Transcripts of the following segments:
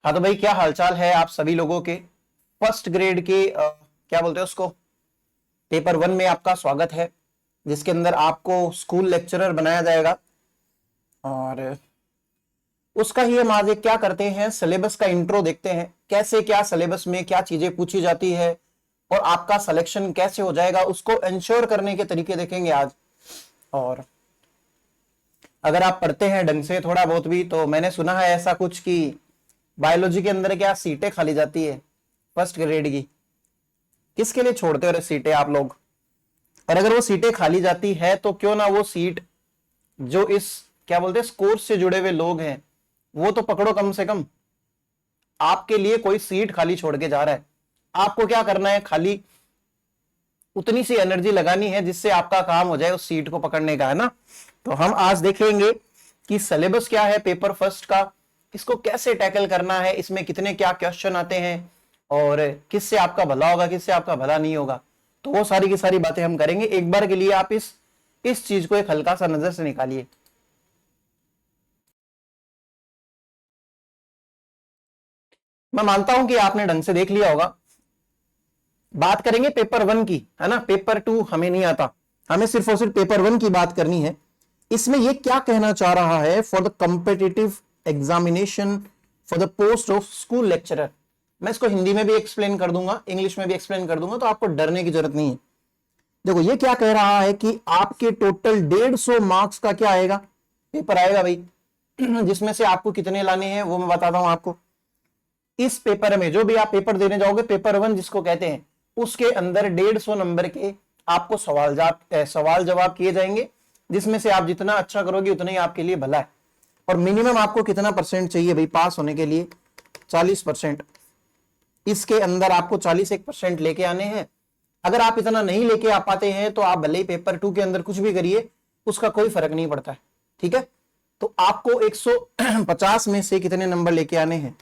हाँ तो भाई, क्या हालचाल है आप सभी लोगों के। फर्स्ट ग्रेड के क्या बोलते हैं उसको, पेपर वन में आपका स्वागत है, जिसके अंदर आपको स्कूल लेक्चरर बनाया जाएगा। और उसका ही हम आज एक क्या करते हैं, सिलेबस का इंट्रो देखते हैं, कैसे क्या सिलेबस में क्या चीजें पूछी जाती है और आपका सिलेक्शन कैसे हो जाएगा, उसको इंश्योर करने के तरीके देखेंगे आज। और अगर आप पढ़ते हैं ढंग से थोड़ा बहुत भी, तो मैंने सुना है ऐसा कुछ कि बायोलॉजी के अंदर क्या सीटें खाली जाती है फर्स्ट ग्रेड की। किसके लिए छोड़ते हो सीटें आप लोग? और अगर वो सीटें खाली जाती है तो क्यों ना वो सीट जो इस क्या बोलते हैं कोर्स से जुड़े हुए लोग हैं वो तो पकड़ो कम से कम। आपके लिए कोई सीट खाली छोड़ के जा रहा है, आपको क्या करना है, खाली उतनी सी एनर्जी लगानी है जिससे आपका काम हो जाए उस सीट को पकड़ने का, है ना। तो हम आज देखेंगे कि सिलेबस क्या है पेपर फर्स्ट का, इसको कैसे टैकल करना है, इसमें कितने क्या क्वेश्चन आते हैं और किससे आपका भला होगा किससे आपका भला नहीं होगा। तो वो सारी की सारी बातें हम करेंगे। एक बार के लिए आप इस चीज को एक हल्का सा नजर से निकालिए। मैं मानता हूं कि आपने ढंग से देख लिया होगा। बात करेंगे पेपर वन की, है ना। पेपर टू हमें नहीं आता, हमें सिर्फ और सिर्फ पेपर वन की बात करनी है। इसमें यह क्या कहना चाह रहा है, for the competitive examination for the post of school lecturer. मैं इसको हिंदी में भी एक्सप्लेन कर दूंगा, इंग्लिश में भी एक्सप्लेन कर दूंगा, तो आपको डरने की जरूरत नहीं है। देखो ये क्या कह रहा है कि आपके टोटल 150 मार्क्स का क्या आएगा, पेपर आएगा भाई, जिसमें से आपको कितने लाने हैं वो मैं बताता हूं आपको। इस पेपर में जो भी आप पेपर देने जाओगे, पेपर वन जिसको कहते हैं, उसके अंदर 150 नंबर के आपको सवाल जवाब किए जाएंगे, जिसमें से आप जितना अच्छा करोगे उतना ही आपके लिए भला है। और मिनिमम आपको कितना परसेंट चाहिए भाई पास होने के लिए? 40%। इसके अंदर आपको 41% लेके आने हैं। अगर आप इतना नहीं लेके आ पाते हैं तो आप भले ही पेपर टू के अंदर कुछ भी करिए, उसका कोई फर्क नहीं पड़ता है, ठीक है। तो आपको 150 में से कितने नंबर लेके आने हैं,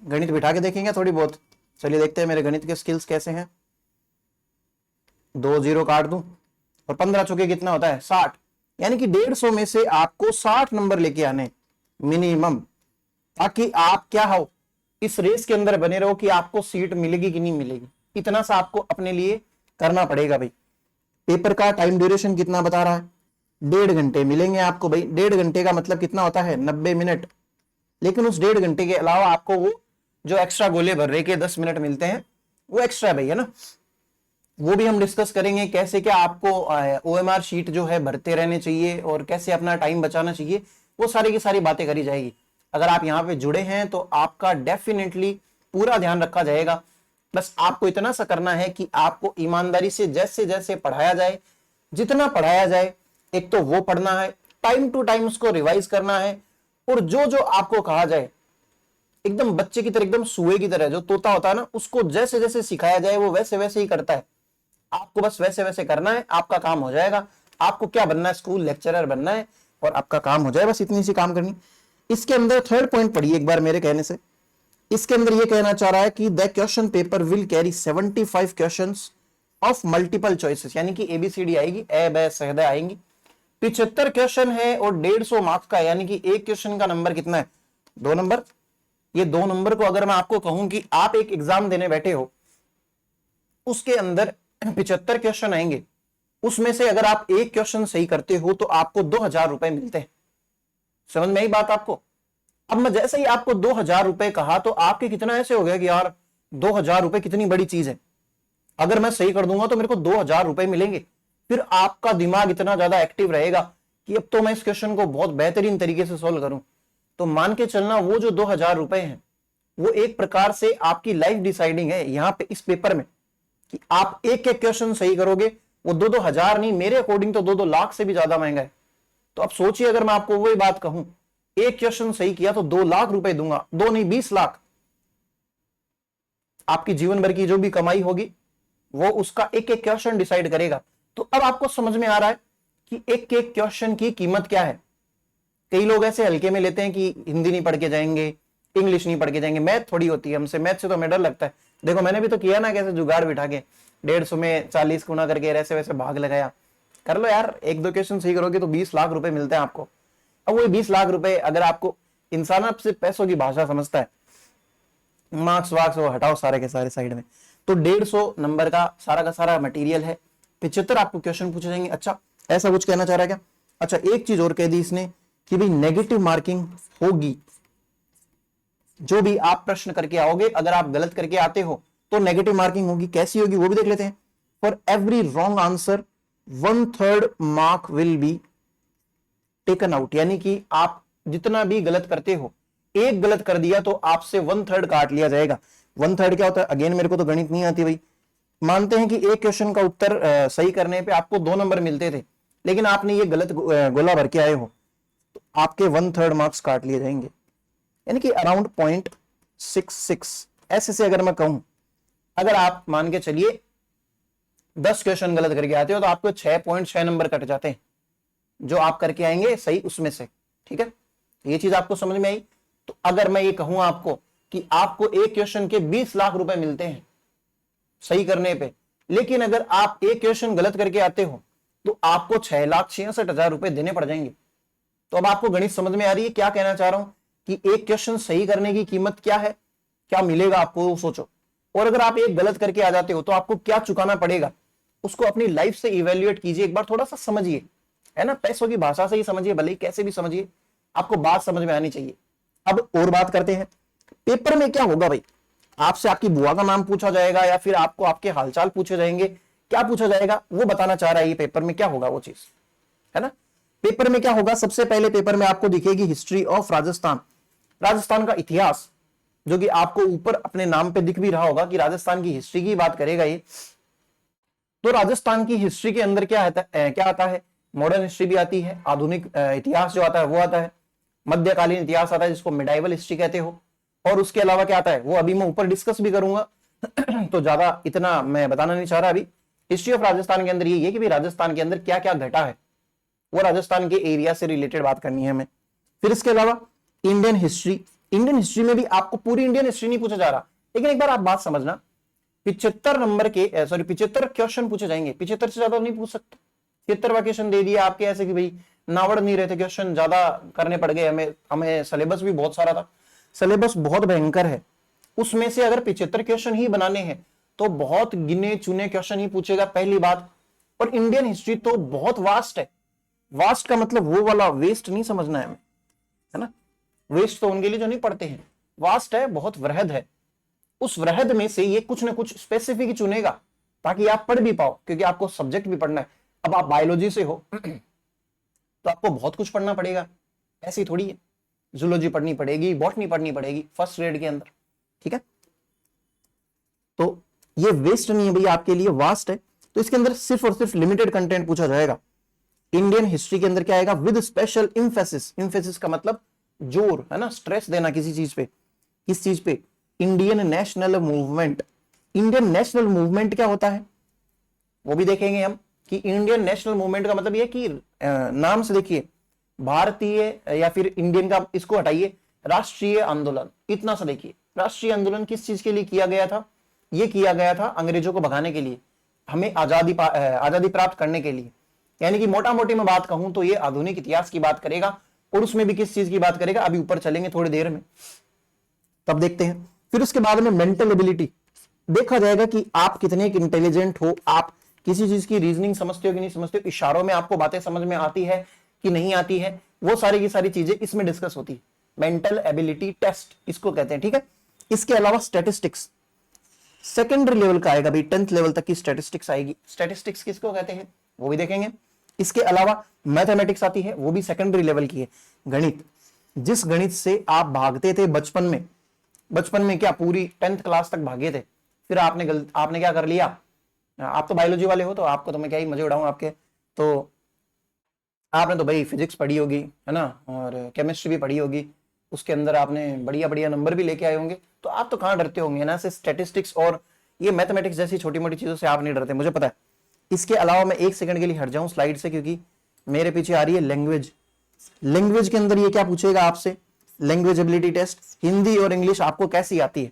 गणित बिठा के देखेंगे थोड़ी बहुत। चलिए देखते हैं मेरे गणित के स्किल्स कैसे हैं। 2 0 काट दूं और 15 चौके कितना होता है? 60। यानी कि 150 में से आपको 60 नंबर लेके आने मिनिमम, ताकि आप क्या हो, इस रेस के अंदर बने रहो कि आपको सीट मिलेगी कि नहीं मिलेगी। इतना सा आपको अपने लिए करना पड़ेगा भाई। पेपर का टाइम ड्यूरेशन कितना बता रहा है? 1.5 घंटे मिलेंगे आपको भाई। 1.5 घंटे का मतलब कितना होता है? 90 मिनट। लेकिन उस 1.5 घंटे के अलावा आपको वो जो एक्स्ट्रा गोले भरने के 10 मिनट मिलते हैं वो एक्स्ट्रा भाई, है ना। वो भी हम डिस्कस करेंगे, कैसे क्या आपको ओएमआर शीट जो है भरते रहने चाहिए और कैसे अपना टाइम बचाना चाहिए, वो सारी की सारी बातें करी जाएगी। अगर आप यहाँ पे जुड़े हैं तो आपका डेफिनेटली पूरा ध्यान रखा जाएगा। बस आपको इतना सा करना है कि आपको ईमानदारी से जैसे जैसे पढ़ाया जाए, जितना पढ़ाया जाए, एक तो वो पढ़ना है, टाइम टू टाइम उसको रिवाइज करना है, और जो जो आपको कहा जाए एकदम बच्चे की तरह, एकदम सुए की तरह, जो तोता होता है ना, उसको जैसे जैसे सिखाया जाए वो वैसे वैसे ही करता है। आपको बस वैसे वैसे करना है, आपका काम हो जाएगा। आपको क्या बनना है? स्कूल लेक्चरर बनना है और आपका काम हो जाए, बस इतनी सी काम करनी। इसके अंदर थर्ड पॉइंट पढ़िए एक बार मेरे कहने से। इसके अंदर यह कहना चाह रहा है कि the question paper will carry 75 questions of multiple choices, यानी कि एबीसीडी आएगी, ए ब स द आएंगी। 75 क्वेश्चन है और 150 मार्क्स का, यानी कि एक क्वेश्चन का नंबर कितना है? 2 नंबर। ये 2 नंबर को अगर मैं आपको कहूं कि आप एक एग्जाम देने बैठे हो, उसके अंदर 75 क्वेश्चन आएंगे, उसमें से अगर आप एक क्वेश्चन सही करते हो तो आपको 2,000 रुपए मिलते हैं। समझ में आई बात आपको? अब मैं जैसे ही आपको 2,000 रुपए कहा तो आपके कितना ऐसे हो गया कि यार 2,000 रुपए कितनी बड़ी चीज है, अगर मैं सही कर दूंगा तो मेरे को 2,000 रुपए मिलेंगे। फिर आपका दिमाग इतना ज्यादा एक्टिव रहेगा कि अब तो मैं इस क्वेश्चन को बहुत बेहतरीन तरीके से सोल्व करूं। तो मान के चलना वो जो 2,000 रुपए हैं वो एक प्रकार से आपकी लाइफ डिसाइडिंग है यहां पे इस पेपर में, कि आप एक एक क्वेश्चन सही करोगे। वो 2-2 हजार नहीं, मेरे अकॉर्डिंग तो 2-2 लाख से भी ज्यादा महंगा है। तो अब सोचिए, अगर मैं आपको वही बात कहूं, एक क्वेश्चन सही किया तो 2 लाख रुपए दूंगा, 2 नहीं 20 लाख। आपकी जीवन भर की जो भी कमाई होगी वो उसका एक एक क्वेश्चन डिसाइड करेगा। तो अब आपको समझ में आ रहा है कि एक एक क्वेश्चन की कीमत क्या है। कई लोग ऐसे हल्के में लेते हैं कि हिंदी नहीं पढ़ के जाएंगे, इंग्लिश नहीं पढ़ के जाएंगे, मैथ थोड़ी होती है हमसे, मैथ से तो हमें डर लगता है। देखो मैंने भी तो किया ना, कैसे जुगाड़ बिठा के 150 में 40 गुना करके ऐसे वैसे भाग लगाया। कर लो यार, एक दो क्वेश्चन सही करोगे तो 20 लाख रुपए मिलते हैं आपको। अब वही 20 लाख रुपए अगर आपको इंसान आपसे पैसों की भाषा समझता है। मार्क्स वार्क्स वो हटाओ सारे के सारे साइड में। तो 150 नंबर का सारा मटेरियल है। 75 आपको क्वेश्चन पूछे जाएंगे। अच्छा, ऐसा कुछ कहना चाह रहा है क्या? अच्छा, एक चीज और कह दी इसने कि भाई नेगेटिव मार्किंग होगी। जो भी आप प्रश्न करके आओगे, अगर आप गलत करके आते हो तो नेगेटिव मार्किंग होगी। कैसी होगी वो भी देख लेते हैं। For every wrong answer 1/3 mark will be taken out, यानी कि आप जितना भी गलत करते हो, एक गलत कर दिया तो आपसे 1/3 काट लिया जाएगा। 1/3 क्या होता है? अगेन मेरे को तो गणित नहीं आती भाई। मानते हैं कि एक क्वेश्चन का उत्तर सही करने पे आपको 2 नंबर मिलते थे, लेकिन आपने ये गलत गोला भर के आए हो, तो आपके 1/3 मार्क्स काट लिए जाएंगे, यानी कि अराउंड 0.66। ऐसे से अगर मैं कहूं, अगर आप मान के चलिए 10 क्वेश्चन गलत करके आते हो तो आपको 6.6 नंबर कट जाते हैं, जो आप करके आएंगे सही उसमें से। ठीक है, ये चीज आपको समझ में आई? तो अगर मैं ये कहूं आपको कि आपको एक क्वेश्चन के 20 लाख रुपए मिलते हैं सही करने पे, लेकिन अगर आप एक क्वेश्चन गलत करके आते हो तो आपको 6,66,000 रुपए देने पड़ जाएंगे। तो अब आपको गणित समझ में आ रही है क्या कहना चाह रहा हूं कि एक क्वेश्चन सही करने की कीमत क्या है, क्या मिलेगा आपको, सोचो। और अगर आप एक गलत करके आ जाते हो तो आपको क्या चुकाना पड़ेगा, उसको अपनी लाइफ से इवेल्युएट कीजिए, एक बार थोड़ा सा समझिए, है ना। पैसों की भाषा से ही समझिए, भले ही कैसे भी समझिए, आपको बात समझ में आनी चाहिए। अब और बात करते हैं, पेपर में क्या होगा भाई? आपसे आपकी बुआ का नाम पूछा जाएगा या फिर आपको आपके हालचाल पूछे जाएंगे, क्या पूछा जाएगा वो बताना चाह रहा है। ये पेपर में क्या होगा वो चीज, है ना। पेपर में क्या होगा? सबसे पहले पेपर में आपको दिखेगी हिस्ट्री ऑफ राजस्थान, राजस्थान का इतिहास, जो कि आपको ऊपर अपने नाम पे दिख भी रहा होगा कि राजस्थान की हिस्ट्री की बात करेगा ये। तो राजस्थान की हिस्ट्री के अंदर क्या आता है? मॉडर्न हिस्ट्री भी आती है, आधुनिक इतिहास जो आता है वो आता है, मध्यकालीन इतिहास आता है जिसको मिडाइवल हिस्ट्री कहते हो, और उसके अलावा क्या आता है वो अभी मैं ऊपर डिस्कस भी करूंगा। तो ज्यादा इतना मैं बताना नहीं चाह रहा अभी। हिस्ट्री ऑफ राजस्थान के अंदर ये है कि भाई राजस्थान के अंदर क्या क्या घटा है, वो राजस्थान के एरिया से रिलेटेड बात करनी है हमें। फिर इसके अलावा इंडियन हिस्ट्री, इंडियन हिस्ट्री में भी आपको पूरी इंडियन हिस्ट्री नहीं पूछा जा रहा, लेकिन एक बार आप बात समझना, 75 नंबर के 75 क्वेश्चन पूछे जाएंगे, 75 से ज्यादा नहीं पूछ सकते। 75 क्वेश्चन दे दिया आपके, ऐसे कि भाई नावड़ नहीं रहते, क्वेश्चन ज्यादा करने पड़ गए हमें सिलेबस भी बहुत सारा था, सिलेबस बहुत भयंकर है, उसमें से अगर 75 क्वेश्चन ही बनाने हैं तो बहुत गिने चुने क्वेश्चन ही पूछेगा, पहली बात। और इंडियन हिस्ट्री तो बहुत वास्ट है, वास्ट का मतलब वो वाला वेस्ट नहीं समझना है हमें, है ना। वेस्ट तो उनके लिए जो नहीं पढ़ते हैं, वास्ट है, बहुत वृहद है। उस वृहद में से ये कुछ ना कुछ स्पेसिफिक चुनेगा ताकि आप पढ़ भी पाओ, क्योंकि आपको सब्जेक्ट भी पढ़ना है। अब आप बायोलॉजी से हो तो आपको बहुत कुछ पढ़ना पड़ेगा, ऐसी थोड़ी है। जूलॉजी पढ़नी पड़ेगी, बॉटनी पढ़नी पड़ेगी फर्स्ट ग्रेड के अंदर, ठीक है। तो ये वेस्ट नहीं है भैया, आपके लिए वास्ट है। तो इसके अंदर सिर्फ और सिर्फ लिमिटेड कंटेंट पूछा जाएगा। इंडियन हिस्ट्री के अंदर क्या आएगा? विद स्पेशल इंफेसिस, इंफेसिस का मतलब जोर, है ना, स्ट्रेस देना किसी चीज पे। किस चीज पे? Indian national movement. Indian national movement क्या होता है वो भी देखेंगे हम, कि इंडियन नेशनल मूवमेंट का मतलब ये कि नाम से देखिए, भारतीय या फिर इंडियन का इसको हटाइए, राष्ट्रीय आंदोलन, इतना सा देखिए। राष्ट्रीय आंदोलन किस चीज के लिए किया गया था? ये किया गया था अंग्रेजों को भगाने के लिए, हमें आजादी प्राप्त करने के लिए। यानी कि मोटा मोटी मैं बात कहूं तो ये आधुनिक इतिहास की बात करेगा, और उसमें भी किस चीज की बात करेगा, अभी ऊपर चलेंगे थोड़ी देर में, तब देखते हैं। फिर उसके बाद में मेंटल एबिलिटी देखा जाएगा कि आप कितने इंटेलिजेंट हो, आप किसी चीज की रीजनिंग समझते हो कि नहीं समझते हो, इशारों में आपको बातें समझ में आती है कि नहीं आती है, वो सारी की सारी चीजें इसमें डिस्कस होती है। मेंटल एबिलिटी टेस्ट इसको कहते हैं, ठीक है। इसके अलावा स्टैटिस्टिक्स सेकेंडरी लेवल का आएगा भाई, 10th लेवल तक की स्टैटिस्टिक्स आएगी। स्टैटिस्टिक्स किसको कहते हैं वो भी देखेंगे। इसके अलावा मैथमेटिक्स आती है, वो भी सेकेंडरी लेवल की है। गणित, जिस गणित से आप भागते थे बचपन में क्या पूरी 10th क्लास तक भागे थे, फिर आपने क्या कर लिया, आप तो बायोलॉजी वाले हो तो आपको तो मैं क्या ही मजे उड़ाऊं आपके, तो आपने तो भाई फिजिक्स पढ़ी होगी, है ना, और केमिस्ट्री भी पढ़ी होगी, उसके अंदर आपने बढ़िया बढ़िया नंबर भी लेके आए होंगे, तो आप तो कहाँ डरते होंगे ना से स्टैटिस्टिक्स और ये मैथमेटिक्स जैसी छोटी मोटी चीजों से आप नहीं डरते, मुझे पता है। इसके अलावा मैं एक सेकंड के लिए हट जाऊं स्लाइड से, क्योंकि मेरे पीछे आ रही है लैंग्वेज। लैंग्वेज के अंदर ये क्या पूछेगा आपसे? लैंग्वेज एबिलिटी टेस्ट, हिंदी और इंग्लिश आपको कैसी आती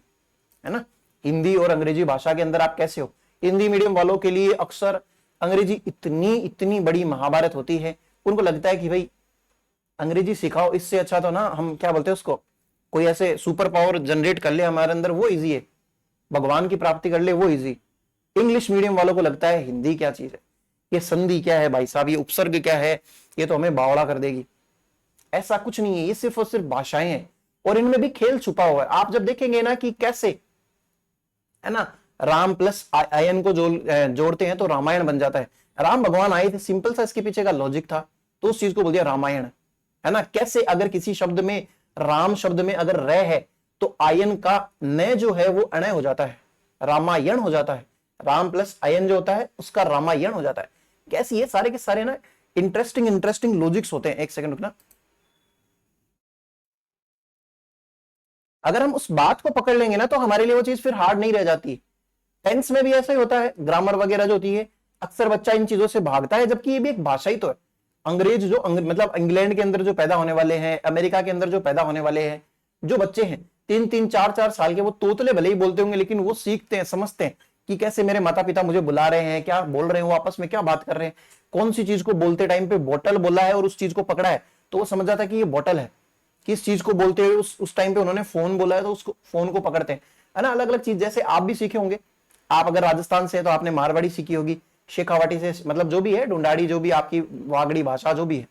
है ना, हिंदी और अंग्रेजी भाषा के अंदर आप कैसे हो। हिंदी मीडियम वालों के लिए अक्सर अंग्रेजी इतनी बड़ी महाभारत होती है, उनको लगता है कि भाई अंग्रेजी सिखाओ, इससे अच्छा तो ना हम क्या बोलते हैं उसको, कोई ऐसे सुपर पावर जनरेट कर ले हमारे अंदर, वो इजी है। भगवान की प्राप्ति कर ले, वो इजी। इंग्लिश मीडियम वालों को लगता है हिंदी क्या चीज है, ये संधि क्या है भाई साहब, ये उपसर्ग क्या है, ये तो हमें बावड़ा कर देगी। ऐसा कुछ नहीं है, ये सिर्फ और सिर्फ भाषाएं हैं और इनमें भी खेल छुपा हुआ है। आप जब देखेंगे ना कि कैसे, है ना, राम प्लस आयन को जोड़ते हैं तो रामायण बन जाता है। राम भगवान आए थे, सिंपल सा इसके पीछे का लॉजिक था, तो उस चीज को बोल दिया रामायण, है ना। कैसे अगर किसी शब्द में, राम शब्द में अगर र है तो आयन का न जो है वो अणय हो जाता है, रामायण हो जाता है। राम प्लस आयन जो होता है उसका रामायण हो जाता है। कैसे ये सारे के सारे ना इंटरेस्टिंग इंटरेस्टिंग लॉजिक्स होते हैं। एक सेकंड रुकना। अगर हम उस बात को पकड़ लेंगे ना तो हमारे लिए वो चीज फिर हार्ड नहीं रह जाती। टेंस में भी ऐसा ही होता है, ग्रामर वगैरह जो होती है, अक्सर बच्चा इन चीजों से भागता है, जबकि ये भी एक भाषा ही तो है। अंग्रेज जो मतलब इंग्लैंड के अंदर जो पैदा होने वाले हैं, अमेरिका के अंदर जो पैदा होने वाले हैं, जो बच्चे हैं 3-3, 4-4 साल के, वो तोतले भले ही बोलते होंगे लेकिन वो सीखते हैं, समझते हैं कि कैसे मेरे माता पिता मुझे बुला रहे हैं, क्या बोल रहे हैं, वो आपस में क्या बात कर रहे हैं, कौन सी चीज को बोलते टाइम पे बोतल बोला है और उस चीज को पकड़ा है तो वो समझ जाता है कि ये बोतल है। किस चीज को बोलते हुए उस टाइम पे उन्होंने फोन बोला है तो उसको, फोन को पकड़ते हैं, है ना। अलग अलग चीज, जैसे आप भी सीखे होंगे। आप अगर राजस्थान से है तो आपने मारवाड़ी सीखी होगी, शेखावाटी से, मतलब जो भी है, ढूंढाड़ी, जो भी आपकी वागड़ी भाषा जो भी है,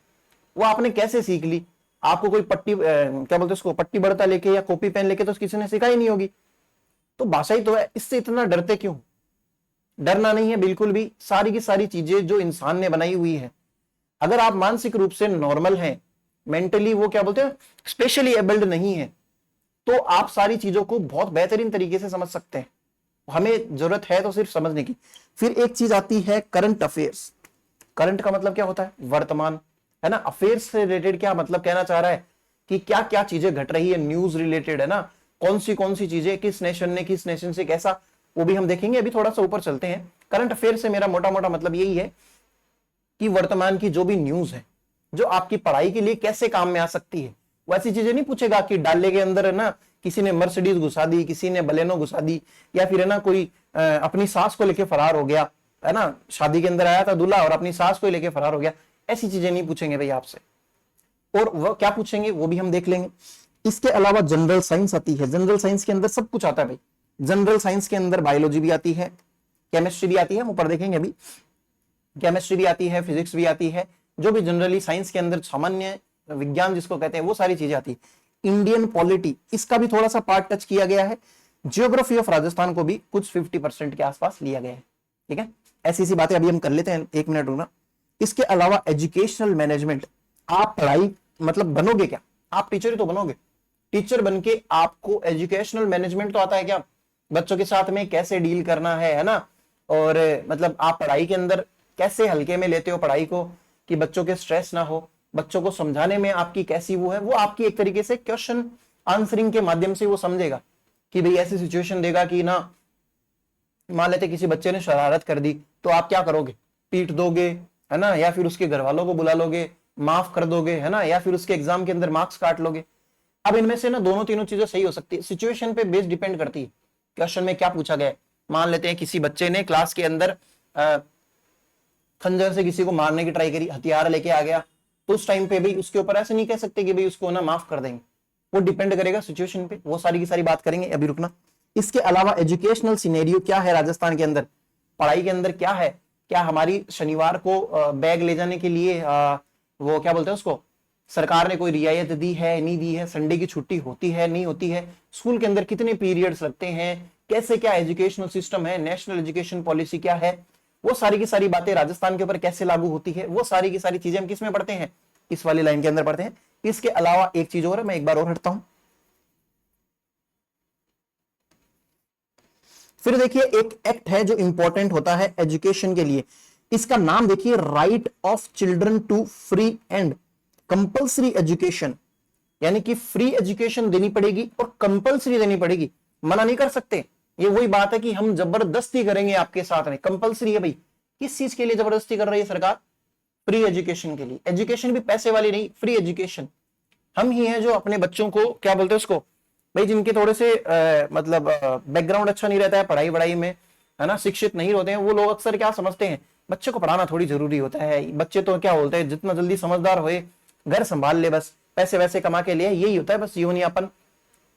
वो आपने कैसे सीख ली। आपको कोई पट्टी क्या बोलते हैं उसको, पट्टी बड़ता लेके या कॉपी पेन लेके तो किसी ने सिखाई नहीं होगी। तो भाषा ही तो है, इससे इतना डरते क्यों? डरना नहीं है बिल्कुल भी। सारी की सारी चीजें जो इंसान ने बनाई हुई है, अगर आप मानसिक रूप से नॉर्मल हैं, मेंटली वो क्या बोलते हैं स्पेशली एबल्ड नहीं है, तो आप सारी चीजों को बहुत बेहतरीन तरीके से समझ सकते हैं। हमें जरूरत है तो सिर्फ समझने की। फिर एक चीज आती है करंट अफेयर्स। करंट का मतलब क्या होता है? वर्तमान, है ना। अफेयर्स से रिलेटेड क्या मतलब कहना चाह रहा है कि क्या क्या चीजें घट रही है, न्यूज रिलेटेड, है ना। कौन सी चीजें, किस नेशन ने किस नेशन से कैसा, वो भी हम देखेंगे। अभी थोड़ा सा ऊपर चलते हैं। करंट अफेयर से मेरा मोटा मोटा मतलब यही है कि वर्तमान की जो भी न्यूज है, जो आपकी पढ़ाई के लिए कैसे काम में आ सकती है, वैसी चीजें नहीं पूछेगा कि डाले के अंदर, है ना, किसी ने मर्सिडीज घुसा दी, किसी ने बलेनो घुसा दी, या फिर है ना कोई अपनी सास को लेके फरार हो गया, है ना, शादी के अंदर आया था दूल्हा और अपनी सास को लेके फरार हो गया। ऐसी चीजें नहीं पूछेंगे भाई आपसे। और वो क्या पूछेंगे वो भी हम देख लेंगे। इसके अलावा जनरल साइंस आती है। जनरल साइंस के अंदर सब कुछ आता है भाई। जनरल साइंस के अंदर बायोलॉजी भी आती है, केमिस्ट्री भी आती है, हम ऊपर देखेंगे अभी। केमिस्ट्री भी आती है, फिजिक्स भी आती है, जो भी जनरली साइंस के अंदर सामान्य विज्ञान जिसको कहते हैं, वो सारी चीजें आती है। इंडियन पॉलिटी, इसका भी थोड़ा सा पार्ट टच किया गया है। जियोग्राफी ऑफ राजस्थान को भी कुछ 50% के आसपास लिया गया है। ठीक है, ऐसी सी बातें अभी हम कर लेते हैं, 1 मिनट रुकना। इसके अलावा एजुकेशनल मैनेजमेंट, आप पढ़ाई मतलब बनोगे क्या? आप टीचर ही तो बनोगे। टीचर बन के आपको एजुकेशनल मैनेजमेंट तो आता है क्या? बच्चों के साथ में कैसे डील करना है ना। और मतलब आप पढ़ाई के अंदर कैसे हल्के में लेते हो पढ़ाई को, कि बच्चों के स्ट्रेस ना हो, बच्चों को समझाने में आपकी कैसी वो है, वो आपकी एक तरीके से क्वेश्चन आंसरिंग के माध्यम से वो समझेगा कि भाई ऐसी सिचुएशन देगा कि ना, मान लेते किसी बच्चे ने शरारत कर दी तो आप क्या करोगे? पीट दोगे, है ना, या फिर उसके घर वालों को बुला लोगे, माफ कर दोगे, है ना, या फिर उसके एग्जाम के अंदर मार्क्स काट लोगे। अब इनमें से ना दोनों तीनों चीजें सही हो सकती है, सिचुएशन पे बेस डिपेंड करती है क्वेश्चन में क्या पूछा गया है। मान लेते हैं किसी बच्चे ने क्लास के अंदर खंजर से किसी को मारने की ट्राई करी, हथियार लेके आ गया, तो उस टाइम पे भी उसके ऊपर ऐसे नहीं कह सकते कि भाई उसको ना माफ कर देंगे, वो डिपेंड करेगा सिचुएशन पे। वो सारी की सारी बात करेंगे, अभी रुकना। इसके अलावा एजुकेशनल सिनेरियो क्या है राजस्थान के अंदर, पढ़ाई के अंदर क्या है, क्या हमारी शनिवार को बैग ले जाने के लिए वो क्या बोलते हैं उसको, सरकार ने कोई रियायत दी है नहीं दी है, संडे की छुट्टी होती है नहीं होती है, स्कूल के अंदर कितने पीरियड्स लगते हैं, कैसे क्या एजुकेशनल सिस्टम है, नेशनल एजुकेशन पॉलिसी क्या है, वो सारी की सारी बातें राजस्थान के ऊपर कैसे लागू होती है, वो सारी की सारी चीजें हम किस में पढ़ते हैं? इस वाली लाइन के अंदर पढ़ते हैं। इसके अलावा एक चीज और है, मैं एक बार और हटता हूं। फिर देखिए एक एक्ट है जो इंपॉर्टेंट होता है एजुकेशन के लिए, इसका नाम देखिए, right of children to free and compulsory education. यानी कि फ्री एजुकेशन देनी पड़ेगी और कंपल्सरी देनी पड़ेगी, मना नहीं कर सकते। ये वही बात है कि हम जबरदस्ती करेंगे आपके साथ में, कंपल्सरी है भाई। किस चीज के लिए जबरदस्ती कर रही है सरकार? फ्री एजुकेशन के लिए। एजुकेशन भी पैसे वाली नहीं, फ्री एजुकेशन। हम ही हैं जो अपने बच्चों को क्या बोलते हैं उसको भाई, जिनके थोड़े से मतलब बैकग्राउंड अच्छा नहीं रहता है पढ़ाई वढ़ाई में, है ना, शिक्षित नहीं होते हैं, वो लोग अक्सर क्या समझते हैं, बच्चे को पढ़ाना थोड़ी जरूरी होता है, बच्चे तो क्या बोलते हैं जितना जल्दी समझदार होए घर संभाल ले, बस पैसे वैसे कमा के लिए, यही होता है बस जीवन यापन।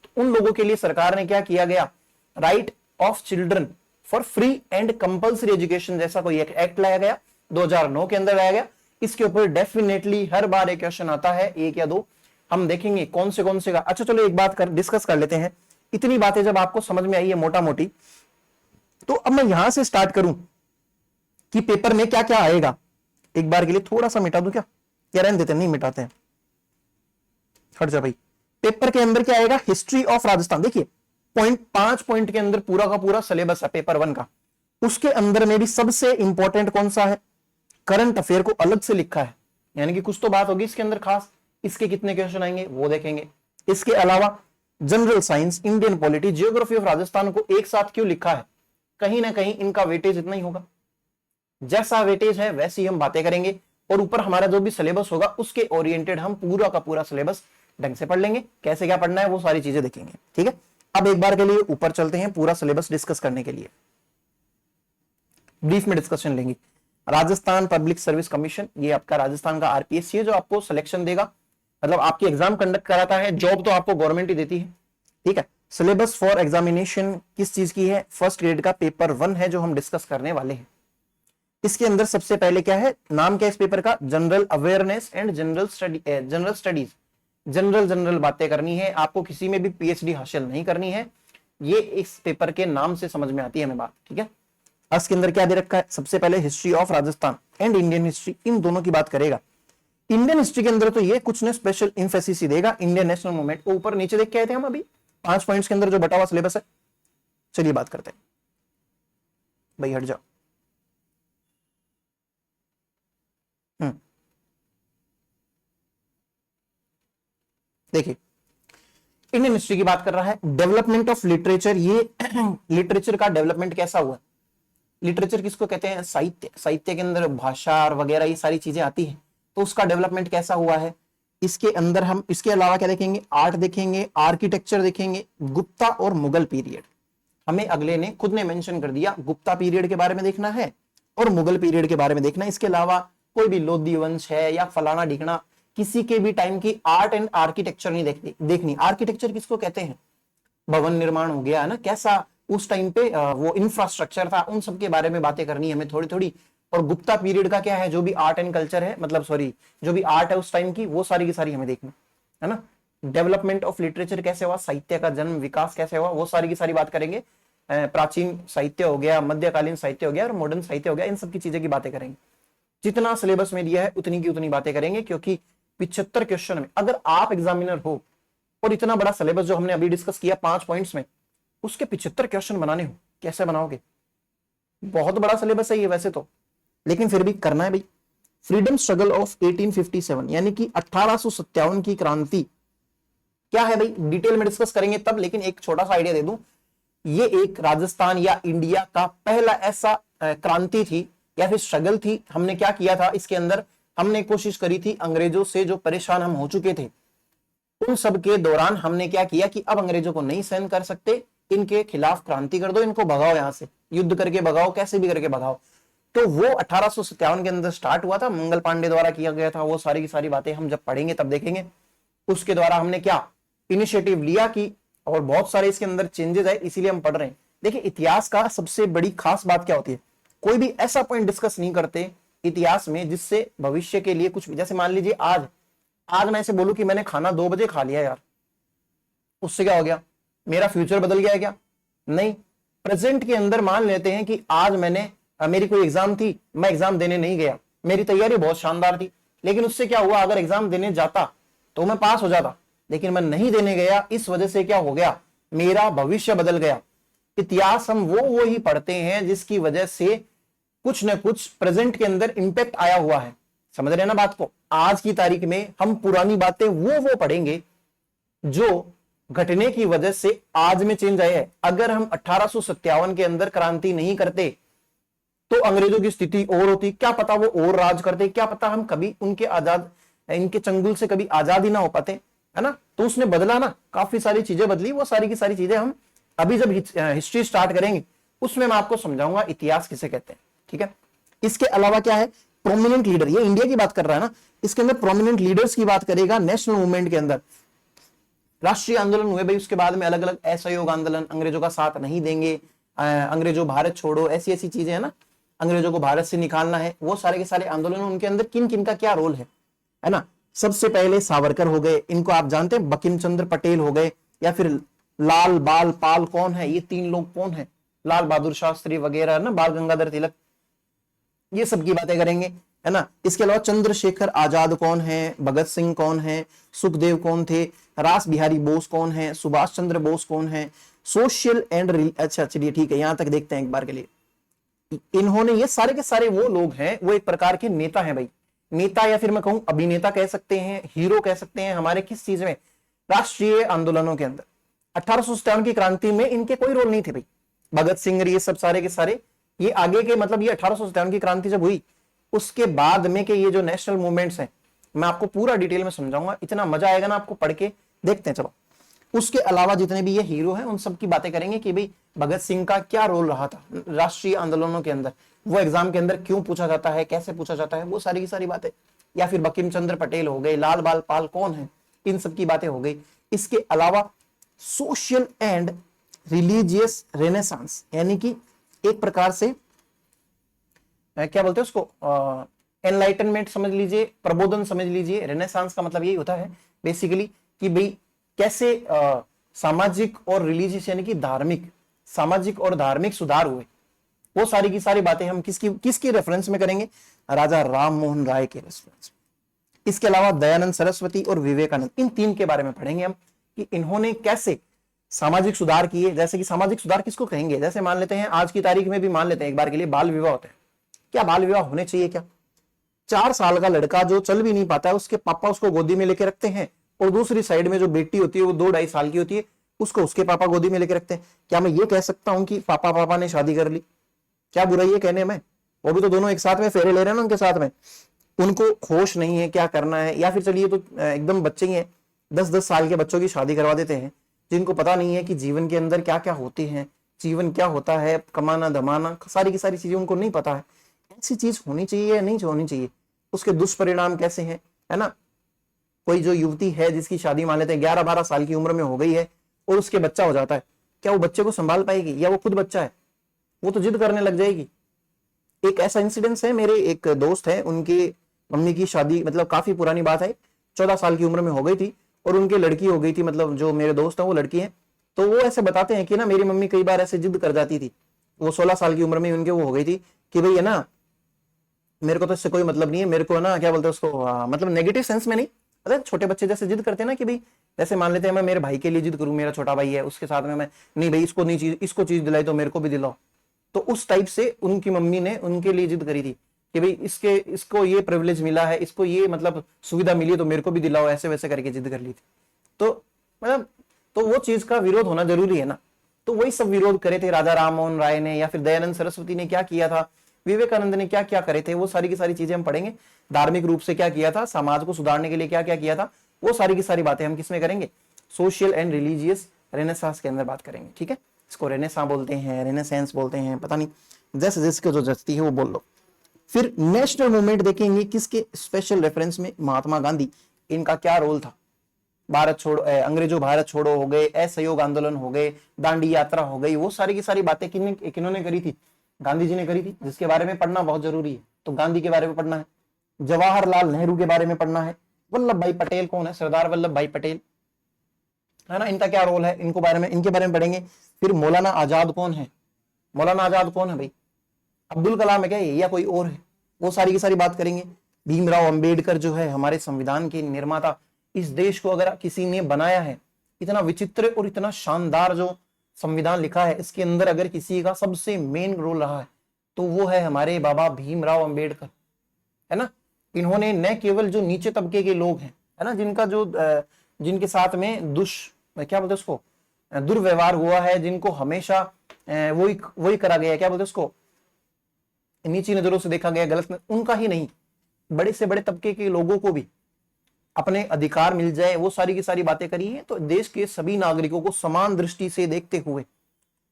तो उन लोगों के लिए सरकार ने क्या किया गया, right of children for free and compulsory education जैसा कोई एक एक्ट लाया गया, 2009 के अंदर लाया गया। इसके ऊपर डेफिनेटली हर बार एक क्वेश्चन आता है, एक या दो, हम देखेंगे कौन से का। अच्छा चलो एक बात डिस्कस कर लेते हैं। इतनी बातें जब आपको समझ में आई है मोटा मोटी, तो अब मैं यहां से स्टार्ट करूं कि पेपर में क्या क्या आएगा। एक बार के लिए थोड़ा सा मिटा दूं क्या रहने देते, नहीं मिटाते हैं, हट जा भाई। पेपर के अंदर क्या आएगा, हिस्ट्री ऑफ राजस्थान। देखिए 5 पॉइंट के अंदर पूरा का पूरा सिलेबस है पेपर 1 का। उसके अंदर में भी सबसे इंपॉर्टेंट कौन सा है, करंट अफेयर को अलग से लिखा है, यानी कि कुछ तो बात होगी इसके अंदर खास, इसके कितने क्वेश्चन आएंगे वो देखेंगे। इसके अलावा general science, Indian polity, geography of Rajasthan को एक साथ क्यों लिखा है, कहीं ना कहीं इनका वेटेज इतना ही होगा, जैसा वेटेज है वैसी हम बातें करेंगे। और ऊपर हमारा जो भी सिलेबस होगा उसके ओरिएंटेड हम पूरा का पूरा सिलेबस ढंग से पढ़ लेंगे, कैसे क्या पढ़ना है वो सारी चीजें देखेंगे, ठीक है। अब एक बार के लिए ऊपर चलते हैं पूरा सिलेबस डिस्कस करने के लिए, ब्रीफ में डिस्कशन लेंगे। राजस्थान पब्लिक सर्विस कमीशन, ये आपका राजस्थान का आरपीएससी है जो आपको सिलेक्शन देगा, मतलब आपकी एग्जाम कंडक्ट कराता है, जॉब तो आपको गवर्नमेंट ही देती है, ठीक है। सिलेबस फॉर एग्जामिनेशन किस चीज की है, फर्स्ट ग्रेड का पेपर 1 है जो हम डिस्कस करने वाले हैं। इसके अंदर सबसे पहले क्या है, नाम क्या है इस पेपर का, general awareness and general studies. General बातें करनी है आपको, किसी में भी पीएचडी हासिल नहीं करनी है, ये इस पेपर के नाम से समझ में आती है हमें बात, ठीक है। इसके अंदर क्या दे रखा है, सबसे पहले history of Rajasthan and Indian history, इन दोनों की बात करेगा। इंडियन हिस्ट्री के अंदर तो ये कुछ ने स्पेशल इंफेसिस देगा, इंडियन नेशनल मूवमेंट ऊपर नीचे देख के आए थे हम अभी 5 पॉइंट्स के अंदर जो बटा हुआ सिलेबस है। चलिए बात करते हैं, भाई हट जाओ। देखिए इंडियन हिस्ट्री की बात कर रहा है, डेवलपमेंट ऑफ लिटरेचर, ये लिटरेचर का डेवलपमेंट कैसा हुआ। लिटरेचर किसको कहते हैं, साहित्य, साहित्य के अंदर भाषा वगैरह ये सारी चीजें आती है, तो उसका डेवलपमेंट कैसा हुआ है। इसके अंदर हम इसके अलावा क्या देखेंगे, आर्ट देखेंगे, आर्किटेक्चर देखेंगे, गुप्ता और मुगल पीरियड। हमें अगले ने खुद ने मेंशन कर दिया गुप्ता पीरियड के बारे में देखना है और मुगल पीरियड के बारे में देखना है। इसके अलावा कोई भी लोधी वंश है या फलाना ढिकना, किसी के भी टाइम की आर्ट एंड आर्किटेक्चर नहीं देखनी। आर्किटेक्चर किसको कहते हैं, भवन निर्माण हो गया है ना, कैसा उस टाइम पे वो इंफ्रास्ट्रक्चर था, उन सब के बारे में बातें करनी है हमें थोड़ी थोड़ी। और गुप्ता पीरियड का क्या है, जो भी आर्ट एंड कल्चर है, मतलब सॉरी जो भी आर्ट है उस टाइम की, वो सारी की सारी हमें देखनी है ना। डेवलपमेंट ऑफ लिटरेचर कैसे हुआ, साहित्य का जन्म विकास कैसे हुआ, वो सारी की सारी बात करेंगे। प्राचीन साहित्य हो गया, मध्यकालीन साहित्य हो गया और मॉडर्न साहित्य हो गया, इन सब की चीजें की बातें करेंगे। जितना सिलेबस में दिया है उतनी की उतनी बातें करेंगे, क्योंकि 75 क्वेश्चन में अगर आप एग्जामिनर हो और इतना बड़ा सिलेबस जो हमने अभी डिस्कस किया 5 पॉइंट्स में, उसके 75 क्वेश्चन बनाने हो, कैसे बनाओगे। बहुत बड़ा सिलेबस है ये वैसे तो, लेकिन फिर भी करना है भाई। फ्रीडम स्ट्रगल ऑफ 1857 यानी कि 1857 की क्रांति क्या है भाई, डिटेल में डिस्कस करेंगे तब, लेकिन एक छोटा सा आइडिया दे दूं, ये एक राजस्थान या इंडिया का पहला ऐसा क्रांति थी या फिर स्ट्रगल थी। हमने क्या किया था इसके अंदर, हमने कोशिश करी थी अंग्रेजों से जो परेशान हम हो चुके थे, उन सब के दौरान हमने क्या किया कि अब अंग्रेजों को नहीं सहन कर सकते, इनके खिलाफ क्रांति कर दो, इनको भगाओ, यहां से युद्ध करके भगाओ, कैसे भी करके भगाओ। तो वो 1857 के अंदर स्टार्ट हुआ था, मंगल पांडे द्वारा किया गया था। वो सारी की सारी बातें हम जब पढ़ेंगे तब देखेंगे। उसके द्वारा हमने क्या इनिशिएटिव लिया कि, और बहुत सारे इसके अंदर चेंजेस है, इसीलिए हम पढ़ रहे हैं। देखिए इतिहास का सबसे बड़ी खास बात क्या होती है, कोई भी ऐसा पॉइंट डिस्कस नहीं करते इतिहास में जिससे भविष्य के लिए कुछ भी, जैसे मान लीजिए आज मैं ऐसे बोलूं कि मैंने खाना 2 बजे खा लिया यार, उससे क्या हो गया, मेरा फ्यूचर बदल गया है क्या, नहीं। प्रेजेंट के अंदर मान लेते हैं कि आज मेरी कोई एग्जाम थी, मैं एग्जाम देने नहीं गया, मेरी तैयारी बहुत शानदार थी, लेकिन उससे क्या हुआ, अगर एग्जाम देने जाता तो मैं पास हो जाता, लेकिन मैं नहीं देने गया, इस वजह से क्या हो गया, मेरा भविष्य बदल गया। इतिहास हम वो ही पढ़ते हैं जिसकी वजह से कुछ न कुछ प्रेजेंट के अंदर इंपैक्ट आया हुआ है, समझ रहे हैं ना बात को। आज की तारीख में हम पुरानी बातें वो पढ़ेंगे जो घटने की वजह से आज में चेंज आया है। अगर हम 1857 के अंदर क्रांति नहीं करते तो अंग्रेजों की स्थिति और होती, क्या पता वो और राज करते, क्या पता हम कभी इनके चंगुल से कभी आजाद ही ना हो पाते, है ना। तो उसने बदला ना, काफी सारी चीजें बदली, वो सारी की सारी चीजें हम अभी जब हिस्ट्री स्टार्ट करेंगे उसमें मैं आपको समझाऊंगा इतिहास किसे कहते हैं, ठीक है। इसके अलावा क्या है, प्रोमिनेंट लीडर, ये इंडिया की बात कर रहा है ना, इसके अंदर प्रोमिनेंट लीडर्स की बात करेगा। नेशनल मूवमेंट के अंदर राष्ट्रीय आंदोलन हुए भाई, उसके बाद में अलग अलग असहयोग आंदोलन, अंग्रेजों का साथ नहीं देंगे, अंग्रेजों भारत छोड़ो, ऐसी ऐसी चीजें है ना, अंग्रेजों को भारत से निकालना है, वो सारे के सारे आंदोलन, उनके अंदर किन किन का क्या रोल है ना। सबसे पहले सावरकर हो गए, इनको आप जानते हैं, बंकिम चंद्र पटेल हो गए, या फिर लाल बाल पाल कौन है, ये तीन लोग कौन है, लाल बहादुर शास्त्री वगैरह ना, बाल गंगाधर तिलक, ये सब की बातें करेंगे, है ना। इसके अलावा चंद्रशेखर आजाद कौन है, भगत सिंह कौन है, सुखदेव कौन थे, रास बिहारी बोस कौन है, सुभाष चंद्र बोस कौन है, सोशल एंड अच्छा चलिए ठीक है, यहां तक देखते हैं एक बार के लिए। इन्होंने, ये सारे के सारे वो लोग हैं, वो एक प्रकार के नेता हैं भाई, नेता या फिर मैं कहूं अभिनेता कह सकते हैं, हीरो कह सकते हैं हमारे किस चीज में, राष्ट्रीय आंदोलनों के अंदर। 1857 की क्रांति में इनके कोई रोल नहीं थे भाई, भगत सिंह ये सब सारे के सारे, ये आगे के मतलब, ये 1857 की क्रांति जब हुई उसके बाद में के ये जो नेशनल मूवमेंट्स हैं, मैं आपको पूरा डिटेल में समझाऊंगा, इतना मजा आएगा ना आपको पढ़ के, देखते हैं चलो। उसके अलावा जितने भी ये हीरो हैं उन सब की बातें करेंगे कि भाई भगत सिंह का क्या रोल रहा था राष्ट्रीय आंदोलनों के अंदर, वो एग्जाम के अंदर क्यों पूछा जाता है, कैसे पूछा जाता है, वो सारी की सारी बातें। या फिर बंकिम चंद्र पटेल हो गए, लाल बाल पाल कौन है, इन सब की बातें हो गई। इसके अलावा सोशल एंड रिलीजियस रेनेसांस, यानी कि एक प्रकार से क्या बोलते हैं उसको, एनलाइटनमेंट समझ लीजिए, प्रबोधन समझ लीजिए। रेनेसांस का मतलब यही होता है बेसिकली कि भाई कैसे सामाजिक और रिलीजियस यानी कि धार्मिक, सामाजिक और धार्मिक सुधार हुए, वो सारी की सारी बातें हम किसकी रेफरेंस में करेंगे, राजा राम मोहन राय के रेफरेंस। इसके अलावा दयानंद सरस्वती और विवेकानंद, इन तीन के बारे में पढ़ेंगे हम कि इन्होंने कैसे सामाजिक सुधार किए। जैसे कि सामाजिक सुधार किसको कहेंगे, जैसे मान लेते हैं आज की तारीख में भी मान लेते हैं एक बार के लिए बाल विवाह होते हैं, क्या बाल विवाह होने चाहिए क्या? 4 साल का लड़का जो चल भी नहीं पाता है, उसके पापा उसको गोदी में लेके रखते हैं, और दूसरी साइड में जो बेटी होती है वो 2-2.5 साल की होती है, उसको उसके पापा गोदी में लेके रखते हैं। क्या मैं ये कह सकता हूं कि पापा ने शादी कर ली? क्या बुराई है कहने में? वो भी तो दोनों एक साथ में फेरे ले रहे हैं ना, उनके साथ में, उनको होश नहीं है क्या करना है। या फिर चलिए तो एकदम बच्चे ही हैं, 10-10 साल के बच्चों की शादी करवा देते हैं, जिनको पता नहीं है कि जीवन के अंदर क्या क्या होते हैं, जीवन क्या होता है, कमाना धमाना, सारी की सारी चीजें उनको नहीं पता है। ऐसी चीज होनी चाहिए या नहीं होनी चाहिए, उसके दुष्परिणाम कैसे हैं, है ना। कोई जो युवती है जिसकी शादी मान लेते हैं 11-12 साल की उम्र में हो गई है और उसके बच्चा हो जाता है, क्या वो बच्चे को संभाल पाएगी? या वो खुद बच्चा है, वो तो जिद करने लग जाएगी। एक ऐसा इंसिडेंस है, मेरे एक दोस्त है, उनकी मम्मी की शादी मतलब काफी पुरानी बात है, 14 साल की उम्र में हो गई थी और उनकी लड़की हो गई थी, मतलब जो मेरे दोस्त है वो लड़की है। तो वो ऐसे बताते हैं कि ना मेरी मम्मी कई बार ऐसे जिद कर जाती थी, वो 16 साल की उम्र में उनके वो हो गई थी कि भाई है ना, मेरे को तो इससे कोई मतलब नहीं है, मेरे को ना क्या बोलते हैं उसको, मतलब नेगेटिव सेंस में नहीं, मतलब छोटे बच्चे जैसे जिद करते हैं ना कि भाई जैसे मान लेते हैं मैं मेरे भाई के लिए जिद करूं, मेरा छोटा भाई है उसके साथ में मैं, नहीं भाई इसको नहीं चीज, इसको चीज दिलाई तो मेरे को भी दिलाओ। तो उस टाइप से उनकी मम्मी ने उनके लिए जिद करी थी कि भाई इसको ये प्रिविलेज मिला है, इसको ये मतलब सुविधा मिली है तो मेरे को भी दिलाओ, ऐसे वैसे करके जिद कर ली थी। तो मतलब तो वो चीज का विरोध होना जरूरी है ना। तो वही सब विरोध करे थे राजा राम मोहन राय ने, या फिर दयानंद सरस्वती ने क्या किया था, विवेकानंद ने क्या क्या करे थे, वो सारी की सारी चीजें हम पढ़ेंगे। धार्मिक रूप से क्या किया था, समाज को सुधारने के लिए क्या क्या किया था, वो सारी की सारी बातें हम किसमें करेंगे, सोशल एंड रिलीजियस रेनेसांस के अंदर बात करेंगे। ठीक है, इसको रेनेसां बोलते हैं, रेनेसेंस बोलते हैं, पता नहीं, जैसे जिसको जो जचती है वो बोल लो। फिर नेशनल मूवमेंट देखेंगे, किसके स्पेशल रेफरेंस में, महात्मा गांधी, इनका क्या रोल था। भारत छोड़ो, अंग्रेजों भारत छोड़ो हो गए, असहयोग आंदोलन हो गए, दांडी यात्रा हो गई, वो सारी की सारी बातें किन्होंने करी थी, गांधी जी ने करी थी, जिसके बारे में पढ़ना बहुत जरूरी है। तो गांधी के बारे में पढ़ना है, जवाहरलाल नेहरू के बारे में पढ़ना है, वल्लभ भाई पटेल कौन है, सरदार वल्लभ भाई पटेल, है ना, इनका क्या रोल है, इनके बारे में पढ़ेंगे। फिर मौलाना आजाद कौन है, मौलाना आजाद कौन है भाई, अब्दुल कलाम है क्या ये, या कोई और है, वो सारी की सारी बात करेंगे। भीमराव अंबेडकर जो है हमारे संविधान के निर्माता, इस देश को अगर किसी ने बनाया है, इतना विचित्र और इतना शानदार जो संविधान लिखा है, इसके अंदर अगर किसी का सबसे मेन रोल रहा है तो वो है हमारे बाबा भीमराव अंबेडकर, है ना। इन्होंने न केवल जो नीचे तबके के लोग हैं, है ना, जिनके साथ में क्या बोलते उसको, दुर्व्यवहार हुआ है, जिनको हमेशा वही करा गया, क्या बोलते उसको, नीची नजरों से देखा गया, गलत, उनका ही नहीं, बड़े से बड़े तबके के लोगों को भी अपने अधिकार मिल जाए, वो सारी की सारी बातें करी है। तो देश के सभी नागरिकों को समान दृष्टि से देखते हुए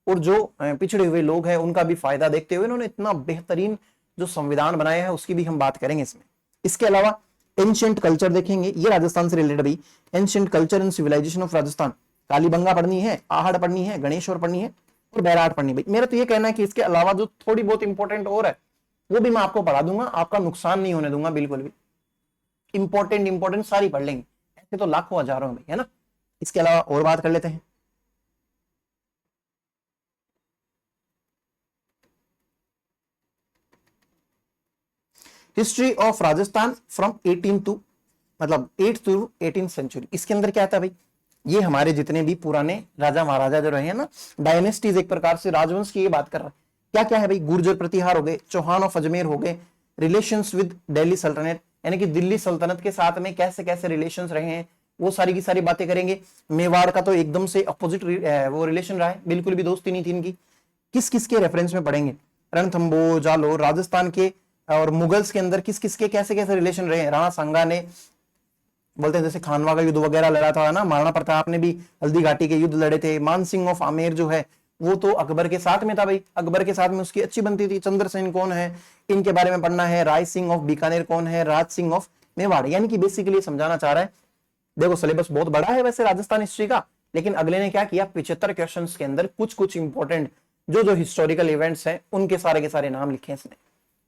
और जो पिछड़े हुए लोग हैं उनका भी फायदा देखते हुए इन्होंने इतना बेहतरीन जो संविधान बनाया है उसकी भी हम बात करेंगे इसमें। इसके अलावा एंशिएंट कल्चर देखेंगे, ये राजस्थान से रिलेटेड भी, ancient culture and civilization of Rajasthan, Kalibanga पढ़नी है, आहड़ पढ़नी है, गणेश्वर पढ़नी है और बैराट पढ़नी है। मेरा तो ये कहना है कि इसके अलावा जो थोड़ी बहुत इंपॉर्टेंट और है वो भी मैं आपको पढ़ा दूंगा, आपका नुकसान नहीं होने दूंगा बिल्कुल भी। इंपॉर्टेंट सारी पढ़ लेंगे, ऐसे तो लाखों हजारों में, है ना। इसके अलावा और बात कर लेते हैं। History of Rajasthan from 18 to मतलब 8th टू 18th सेंचुरी। इसके अंदर क्या आता है भाई, ये हमारे जितने भी पुराने राजा महाराजा जो रहे हैं ना, डायनेस्टीज, एक प्रकार से राजवंश की ये बात कर रहा है। क्या क्या है भाई, गुर्जर प्रतिहार हो गए, चौहान ऑफ अजमेर हो गए, रिलेशंस विद दिल्ली सल्तनत, यानी कि दिल्ली सल्तनत के साथ में कैसे कैसे रिलेशंस रहे हैं, वो सारी की सारी बातें करेंगे। मेवाड़ का तो एकदम से अपोजिट वो रिलेशन रहा है, बिल्कुल भी दोस्ती नहीं थी इनकी। किस किस के रेफरेंस में पढ़ेंगे, रणथंबोर, जालोर, राजस्थान के और मुगल्स के अंदर किस किस के कैसे कैसे रिलेशन रहे हैं। राणा सांगा ने, बोलते हैं जैसे खानवा का युद्ध वगैरह लड़ा था ना, महाराणा प्रताप ने भी हल्दी घाटी के युद्ध लड़े थे। मान सिंह ऑफ आमेर जो है वो तो अकबर के साथ में था भाई, अकबर के साथ में उसकी अच्छी बनती थी। चंद्रसेन कौन है, इनके बारे में पढ़ना है। राय सिंह ऑफ बीकानेर कौन है, राज सिंह ऑफ मेवाड़। यानी कि बेसिकली समझाना चाह रहा है, देखो सिलेबस बहुत बड़ा है वैसे राजस्थान हिस्ट्री का, लेकिन अगले ने क्या किया, 75 क्वेश्चंस के अंदर कुछ कुछ इंपॉर्टेंट जो हिस्टोरिकल इवेंट्स हैं उनके सारे के सारे नाम लिखे हैं इसने।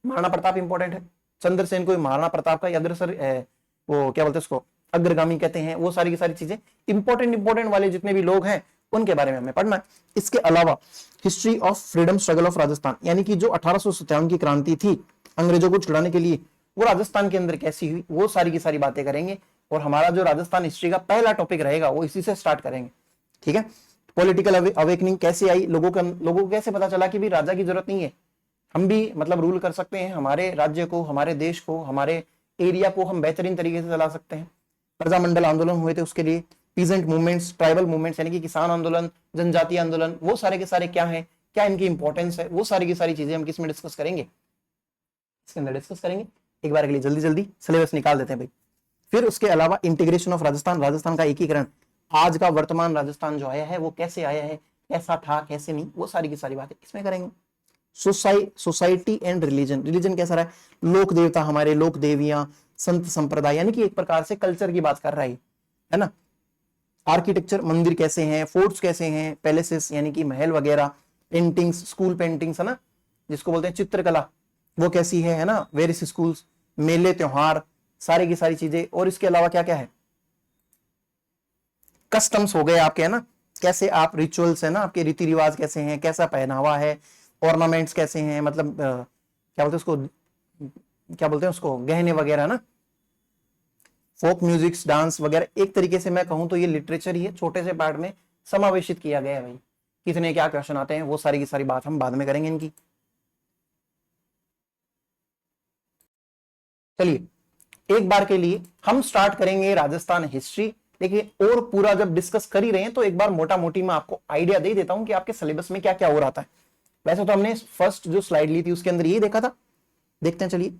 महाराणा प्रताप इंपॉर्टेंट है, चंद्रसेन को महाराणा प्रताप का अग्रसर वो क्या बोलते हैं उसको, अग्रगामी कहते हैं। वो सारी की सारी चीजें इंपॉर्टेंट वाले जितने भी लोग हैं उनके बारे में हमें पढ़ना है। इसके अलावा history of freedom struggle of Rajasthan, यानी कि जो 1857 की क्रांति थी अंग्रेजों को छुड़ाने के लिए, वो राजस्थान के अंदर कैसी हुई, वो सारी की सारी बातें करेंगे। और हमारा जो राजस्थान हिस्ट्री का पहला टॉपिक रहेगा वो इसी से स्टार्ट करेंगे, ठीक है। पॉलिटिकल अवेकनिंग कैसे आई, लोगों को कैसे पता चला कि भी राजा की जरूरत नहीं है, हम भी मतलब रूल कर सकते हैं, हमारे राज्य को, हमारे देश को, हमारे एरिया को हम बेहतरीन तरीके से चला सकते हैं। प्रजामंडल आंदोलन हुए थे उसके लिए, पीजेंट मूवमेंट्स, ट्राइबल मूवमेंट्स यानी कि किसान आंदोलन, जनजातीय आंदोलन, वो सारे के सारे क्या है, क्या इनकी इंपॉर्टेंस है, वो सारी की सारी चीजें हम किसमें डिस्कस करेंगे, इसके अंदर डिस्कस करेंगे। एक बार के लिए जल्दी जल्दी सिलेबस निकाल देते हैं भाई। फिर उसके अलावा इंटीग्रेशन ऑफ राजस्थान, राजस्थान का एकीकरण, आज का वर्तमान राजस्थान जो आया है वो कैसे आया है, कैसा था कैसे नहीं, वो सारी की सारी बातें इसमें करेंगे। सोसाइटी एंड रिलीजन, रिलीजन कैसा रहा है, लोक देवता हमारे, लोक देवियां, संत संप्रदाय, यानी कि एक प्रकार से कल्चर की बात कर रहा है ना। आर्किटेक्चर, मंदिर कैसे हैं, फोर्ट्स कैसे हैं, पैलेसेस यानी कि महल वगैरह, पेंटिंग्स, स्कूल पेंटिंग्स है ना, जिसको बोलते हैं चित्रकला, वो कैसी है ना, वेरियस स्कूल्स, मेले त्योहार, सारी की सारी चीजें। और इसके अलावा क्या क्या है, कस्टम्स हो गए आपके, है ना, कैसे आप रिचुअल्स है ना, आपके रीति रिवाज कैसे हैं, कैसा पहनावा है, ऑर्नामेंट्स कैसे हैं, मतलब क्या बोलते हैं उसको, क्या बोलते हैं उसको, गहने वगैरह ना, फोक म्यूजिक्स, डांस वगैरह। एक तरीके से मैं कहूं तो ये लिटरेचर ही है, छोटे से पार्ट में समावेशित किया गया है भाई। कितने क्या क्वेश्चन आते हैं वो सारी की सारी बात हम बाद में करेंगे इनकी। चलिए एक बार के लिए हम स्टार्ट करेंगे राजस्थान हिस्ट्री। देखिए और पूरा जब डिस्कस कर ही रहे हैं तो एक बार मोटा मोटी मैं आपको आइडिया दे देता हूं कि आपके सिलेबस में क्या क्या हो रहा था। वैसे तो हमने फर्स्ट जो स्लाइड ली थी उसके अंदर यही देखा था, देखते हैं चलिए।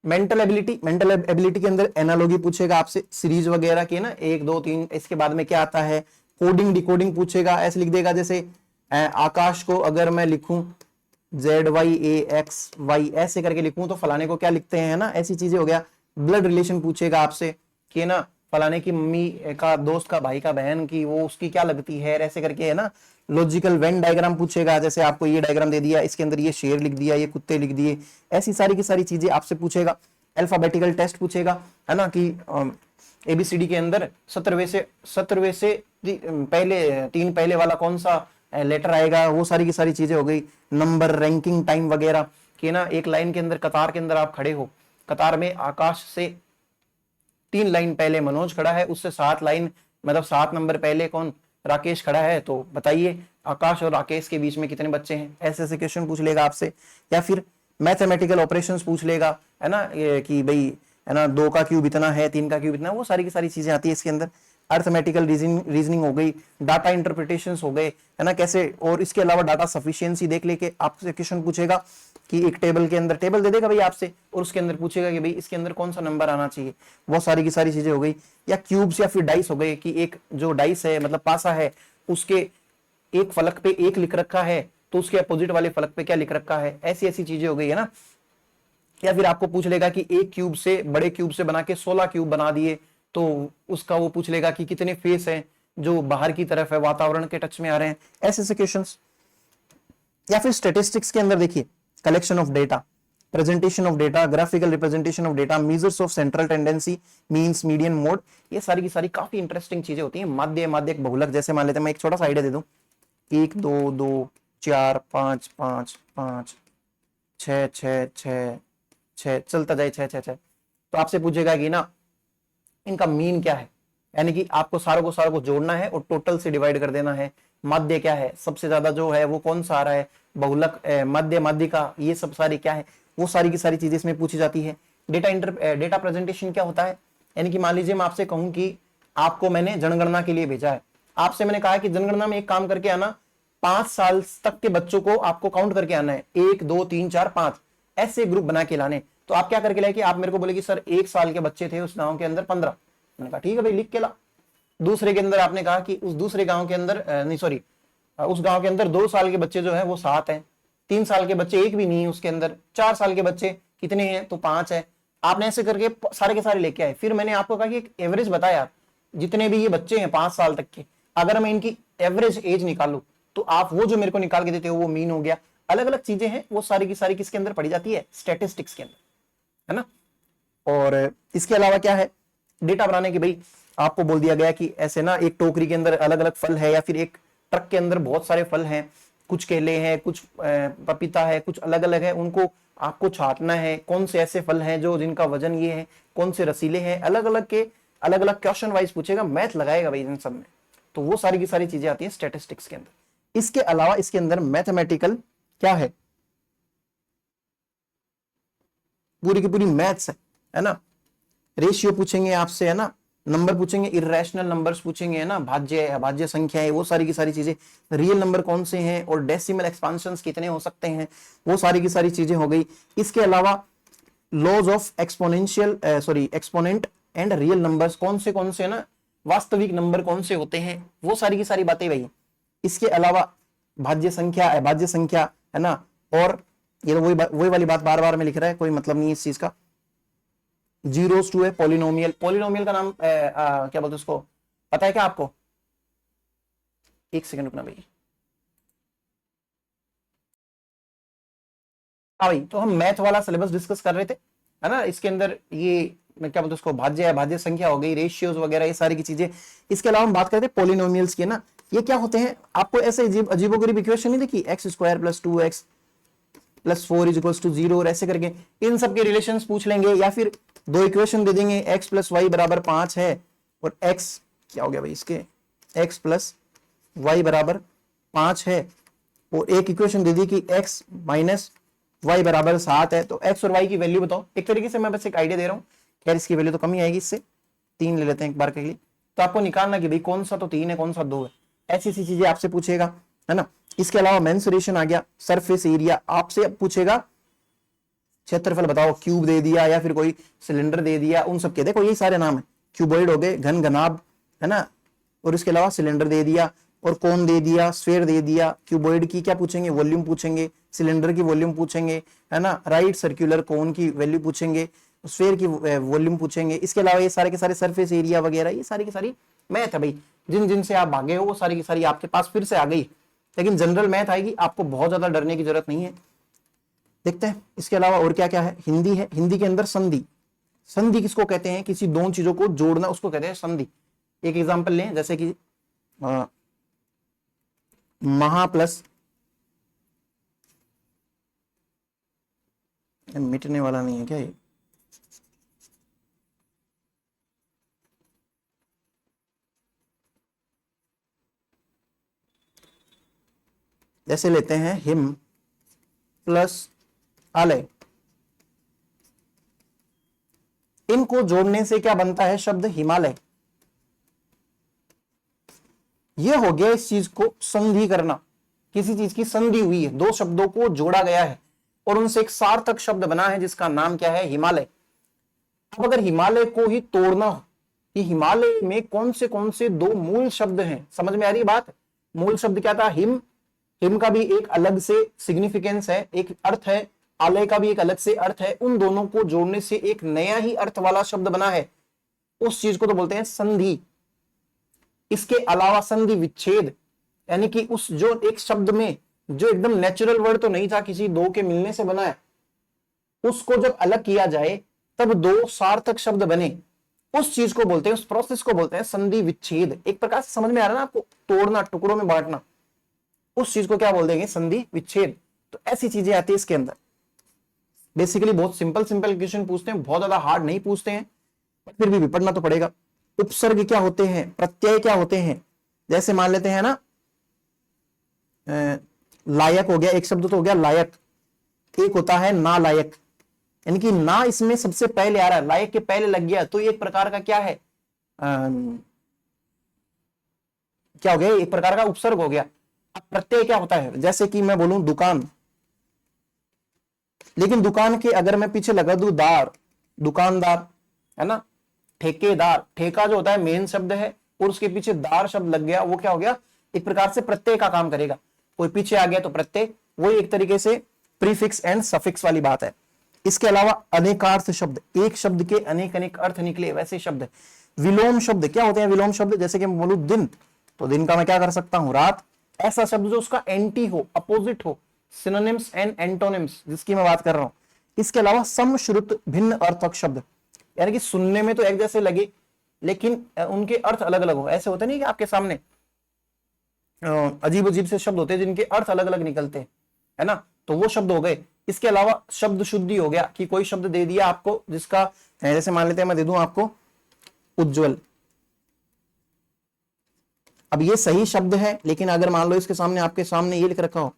मेंटल एबिलिटी के अंदर एनालॉजी पूछेगा आपसे, सीरीज वगैरह के ना, 1 2 3। इसके बाद में क्या आता है, कोडिंग डिकोडिंग पूछेगा, ऐसे लिख देगा जैसे आकाश को अगर मैं लिखूं ZYAXY ऐसे करके लिखूं तो फलाने को क्या लिखते हैं, है ना, ऐसी चीजें हो गया। ब्लड रिलेशन पूछेगा आपसे कि ना फलाने की मम्मी का दोस्त का भाई का बहन की वो उसकी क्या लगती है, ऐसे करके, है ना। लॉजिकल वेन डायग्राम पूछेगा, जैसे आपको ये डायग्राम दे दिया, इसके अंदर ये शेर लिख दिया, ये कुत्ते लिख दिए, ऐसी सारी की सारी चीजें आपसे पूछेगा। अल्फाबेटिकल टेस्ट पूछेगा, है ना, कि ABCD के अंदर 17वें से पहले 3 पहले वाला कौन सा लेटर आएगा, वो सारी की सारी चीजें हो गई। नंबर, रैंकिंग, टाइम वगैरह कि ना, एक लाइन के अंदर कतार के अंदर आप खड़े हो, कतार में आकाश से 3 लाइन पहले मनोज खड़ा है, उससे 7 लाइन मतलब 7 नंबर पहले कौन, राकेश खड़ा है, तो बताइए आकाश और राकेश के बीच में कितने बच्चे हैं। ऐसे ऐसे क्वेश्चन पूछ लेगा आपसे। या फिर मैथमेटिकल ऑपरेशंस पूछ लेगा, है ना, कि भाई, है ना, 2 का क्यूब इतना है, 3 का क्यूब इतना, वो सारी की सारी चीजें आती है इसके अंदर। अर्थमेटिकल रीजनिंग हो गई, डाटा इंटरप्रिटेशंस हो गए, है ना कैसे, और इसके अलावा डाटा सफिशिएंसी देख लेके आपसे क्वेश्चन पूछेगा कि एक टेबल के अंदर टेबल दे देगा भाई आपसे, और उसके अंदर पूछेगा कि भाई इसके अंदर कौन सा नंबर आना चाहिए, वो सारी की सारी चीजें हो गई। या क्यूब्स या फिर डाइस हो गए कि एक जो डाइस है मतलब पासा है, उसके एक फलक पे एक लिख रखा है तो उसके अपोजिट वाले फलक पे क्या लिख रखा है, ऐसी ऐसी चीजें हो गई है ना। या फिर आपको पूछ लेगा कि एक क्यूब से, बड़े क्यूब से बना के 16 क्यूब बना दिए, तो उसका वो पूछ लेगा कि कितने फेस हैं जो बाहर की तरफ है, वातावरण के टच में आ रहे हैं, ऐसे ऐसे क्वेश्चंस। या फिर स्टेटिस्टिक्स के अंदर देखिए, collection of data, presentation of data, graphical representation of data, measures of central tendency, means, median, mode, ये सारी की सारी काफी इंटरेस्टिंग चीजें होती हैं। माध्य, माध्यक, बहुलक, जैसे मान लेते हैं, मैं एक छोटा सा आइडिया दे दूं, 1 2 2 4 5 5 5 6 6 6 6 चलता जाए 6 6 6, तो आपसे पूछेगा कि ना इनका मीन क्या है, यानी कि आपको सारों को जोड़ना है और टोटल से डिवाइड कर देना है। माध्य क्या है, सबसे ज्यादा जो है वो कौन सा आ रहा है, बहुलक, माध्य, माध्यिका, ये सब सारी क्या है, वो सारी की सारी चीजें इसमें पूछी जाती है। डेटा प्रेजेंटेशन क्या होता है, यानी कि मान लीजिए मैं आपसे कहूं कि आपको मैंने जनगणना के लिए भेजा है, आपसे मैंने कहा है कि जनगणना में एक काम करके आना, 5 साल तक के बच्चों को आपको काउंट करके आना है, 1 2 3 4 5 ऐसे ग्रुप बना के लाने। तो आप क्या करके लाए कि आप मेरे को बोले कि सर 1 साल के बच्चे थे उस गांव के अंदर 15, मैंने कहा ठीक है भाई लिख के ला। दूसरे के अंदर आपने कहा कि उस दूसरे गांव के अंदर नहीं सॉरी उस गांव के अंदर 2 साल के बच्चे जो है वो 7 हैं, 3 साल के बच्चे एक भी नहीं है उसके अंदर, 4 साल के बच्चे कितने हैं तो 5 है। आपने ऐसे करके सारे के सारे लेके आए, फिर मैंने आपको कहा कि एक एवरेज बताया, जितने भी ये बच्चे हैं 5 साल तक के, अगर मैं इनकी एवरेज एज निकालू तो आप वो जो मेरे को निकाल के देते हो वो मीन हो गया। अलग अलग चीजें हैं, वो सारी की सारी किसके अंदर पड़ी जाती है, स्टैटिस्टिक्स के अंदर, है ना। और इसके अलावा क्या है, डेटा बनाने की, भाई आपको बोल दिया गया कि ऐसे ना एक टोकरी के अंदर अलग अलग फल है, या फिर एक ट्रक के अंदर बहुत सारे फल हैं, कुछ केले हैं, कुछ पपीता है, कुछ अलग अलग है, उनको आपको छांटना है, कौन से ऐसे फल हैं जो जिनका वजन ये है, कौन से रसीले हैं, अलग अलग के अलग अलग क्वेश्चन वाइज पूछेगा, मैथ लगाएगा भाई इन सब में। तो वो सारी की सारी चीजें आती हैं स्टैटिस्टिक्स के अंदर। इसके अलावा इसके अंदर मैथमेटिकल क्या है, पूरी की पूरी मैथ्स है ना। रेशियो पूछेंगे आपसे, है ना, नंबर पूछेंगे, इरेशनल नंबर्स पूछेंगे, है ना, भाज्य अभाज्य संख्या है, वो सारी की सारी चीजें, रियल नंबर कौन से हैं और डेसिमल एक्सपांशंस कितने हो सकते हैं, वो सारी की सारी चीजें हो गई। इसके अलावा laws of exponential exponent and real numbers, कौन से ना वास्तविक नंबर कौन से होते हैं, वो सारी की सारी बातें भाई। इसके अलावा भाज्य संख्या, अभाज्य संख्या, है ना, और ये तो वही वाली बात बार बार में लिख रहा है, कोई मतलब नहीं है इस चीज का। जीरोस टू है पॉलिनोमियल, पॉलिनोमियल का नाम क्या बोलते हैं उसको, पता है क्या आपको, एक सेकंड रुकना भाई। हाँ भाई, तो हम मैथ वाला सिलेबस डिस्कस कर रहे थे, है ना, इसके अंदर ये मैं क्या बोलते हैं उसको, भाज्य भाज्य संख्या हो गई, रेशियोज वगैरह, ये सारी की चीजें। इसके अलावा हम बात करते हैं पॉलिनोमियल्स की ना, ये क्या होते हैं, आपको ऐसे अजीबोगरीब इक्वेशन नहीं देखी, x square plus 2x plus 4 is equals to 0 और ऐसे करके इन सब के रिलेशंस पूछ लेंगे, या फिर दो इक्वेशन दे देंगे, x प्लस वाई बराबर 5 है और x क्या हो गया भाई इसके, x प्लस वाई बराबर 5 है, और एक इक्वेशन दे दी कि x माइनस वाई बराबर 7 है, तो x और y की वैल्यू बताओ। एक तरीके से मैं बस एक आइडिया दे रहा हूँ, खैर इसकी वैल्यू तो कम ही आएगी, इससे 3 ले लेते हैं एक बार के लिए। तो आपको निकालना कि भाई कौन सा तो 3 है कौन सा 2 है, ऐसी ऐसी चीजें आपसे पूछेगा, है ना। इसके अलावा मेंसुरेशन आ गया, सरफेस एरिया आपसे पूछेगा, क्षेत्रफल बताओ, क्यूब दे दिया या फिर कोई सिलेंडर दे दिया, उन सब के देखो यही सारे नाम है, क्यूबॉइड हो गए, घन घनाभ, है ना, और इसके अलावा सिलेंडर दे दिया और कोन दे दिया, स्फीयर दे दिया। क्यूबॉइड की क्या पूछेंगे, वॉल्यूम पूछेंगे, सिलेंडर की वॉल्यूम पूछेंगे, है ना, राइट सर्कुलर कोन की वैल्यू पूछेंगे, स्फीयर की वॉल्यूम पूछेंगे। इसके अलावा ये सारे के सारे सरफेस एरिया वगैरह, ये सारी की सारी मैथ है भाई, जिन जिन से आप भागे हो वो सारी की सारी आपके पास फिर से आ गई, लेकिन जनरल मैथ आएगी, आपको बहुत ज्यादा डरने की जरूरत नहीं है। देखते हैं इसके अलावा और क्या क्या है, हिंदी है, हिंदी के अंदर संधि, संधि किसको कहते हैं, किसी दो चीजों को जोड़ना उसको कहते हैं संधि। एक एग्जांपल लें, जैसे कि महा प्लस, मिटने वाला नहीं है क्या ये, जैसे लेते हैं हिम प्लस आलय, इनको जोड़ने से क्या बनता है शब्द हिमालय, ये हो गया इस चीज को संधि करना, किसी चीज की संधि हुई है, दो शब्दों को जोड़ा गया है और उनसे एक सार्थक शब्द बना है जिसका नाम क्या है, हिमालय। अब अगर हिमालय को ही तोड़ना हो कि हिमालय में कौन से दो मूल शब्द हैं, समझ में आ रही बात। मूल शब्द क्या था, हिम, हिम का भी एक अलग से सिग्निफिकेंस है, एक अर्थ है, आलय का भी एक अलग से अर्थ है, उन दोनों को जोड़ने से एक नया ही अर्थ वाला शब्द बना है, उस चीज को तो बोलते हैं संधि। इसके अलावा संधि विच्छेद, यानी कि उस जो एक शब्द में जो एकदम नेचुरल वर्ड तो नहीं था, किसी दो के मिलने से बना है, उसको जब अलग किया जाए तब दो सार्थक शब्द बने, उस चीज को बोलते हैं, उस प्रोसेस को बोलते हैं संधि विच्छेद। एक प्रकार से समझ में आ रहा है ना आपको, तोड़ना, टुकड़ों में बांटना, उस चीज को क्या बोल देंगे, संधि विच्छेद। तो ऐसी चीजें आती है इसके अंदर। बेसिकली बहुत सिंपल क्वेश्चन पूछते हैं, बहुत ज्यादा हार्ड नहीं पूछते हैं, फिर भी पढ़ना तो पड़ेगा। उपसर्ग क्या होते हैं, प्रत्यय क्या होते हैं, जैसे मान लेते हैं ना, लायक हो गया, एक शब्द तो हो गया लायक, एक होता है नालायक, यानी कि ना इसमें सबसे पहले आ रहा है, लायक के पहले लग गया, तो एक प्रकार का क्या है, क्या हो गया, एक प्रकार का उपसर्ग हो गया। अब प्रत्यय क्या होता है, जैसे कि मैं बोलूं दुकान, लेकिन दुकान के अगर मैं पीछे लगा दूं दार, दुकानदार, है ना, ठेकेदार, ठेका जो होता है मेन शब्द है और उसके पीछे दार शब्द लग गया, वो क्या हो गया, एक प्रकार से प्रत्यय का काम करेगा। कोई पीछे आ गया तो प्रत्यय, वो एक तरीके से प्रीफिक्स एंड सफिक्स वाली बात है। इसके अलावा अनेकार्थ शब्द, एक शब्द के अनेक अनेक अर्थ निकले वैसे शब्द। विलोम शब्द क्या होते हैं, विलोम शब्द जैसे कि मैं बोलूं दिन, तो दिन का मैं क्या कर सकता हूं, रात। ऐसा शब्द जो उसका एंटी हो, अपोजिट हो, सिनोनिम्स एंड एंटोनिम्स जिसकी मैं बात कर रहा हूं। इसके अलावा समश्रुत भिन्न अर्थक शब्द, यानी कि सुनने में तो एक जैसे लगे लेकिन उनके अर्थ अलग अलग हो। ऐसे होते नहीं कि आपके सामने अजीब अजीब से शब्द होते हैं जिनके अर्थ अलग अलग निकलते हैं, है ना, तो वो शब्द हो गए। इसके अलावा शब्द शुद्धि हो गया कि कोई शब्द दे दिया आपको जिसका, जैसे मान लेते हैं मैं दे दूं आपको उज्जवल, अब ये सही शब्द है लेकिन अगर मान लो इसके सामने आपके सामने ये लिख रखा हो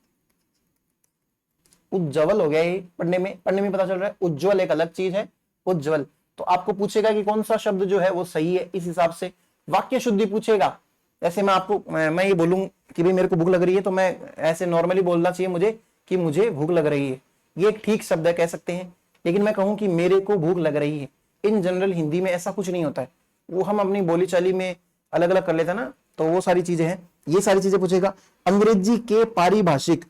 उज्जवल, हो गया ये पढ़ने में पता चल रहा है, उज्जवल एक अलग चीज है, उज्जवल। तो आपको पूछेगा कि कौन सा शब्द जो है वो सही है, इस हिसाब से वाक्य शुद्धि पूछेगा। जैसे मैं आपको मैं ये बोलूं कि भाई मेरे को भूख लग रही है, तो मैं ऐसे नॉर्मली बोलना चाहिए मुझे कि मुझे भूख लग रही है, ये एक ठीक शब्द है कह सकते हैं। लेकिन मैं कहूं कि मेरे को भूख लग रही है, इन जनरल हिंदी में ऐसा कुछ नहीं होता है, वो हम अपनी बोलीचाली में अलग अलग कर लेते हैं ना, तो वो सारी चीजें हैं, ये सारी चीजें पूछेगा। अंग्रेजी के पारिभाषिक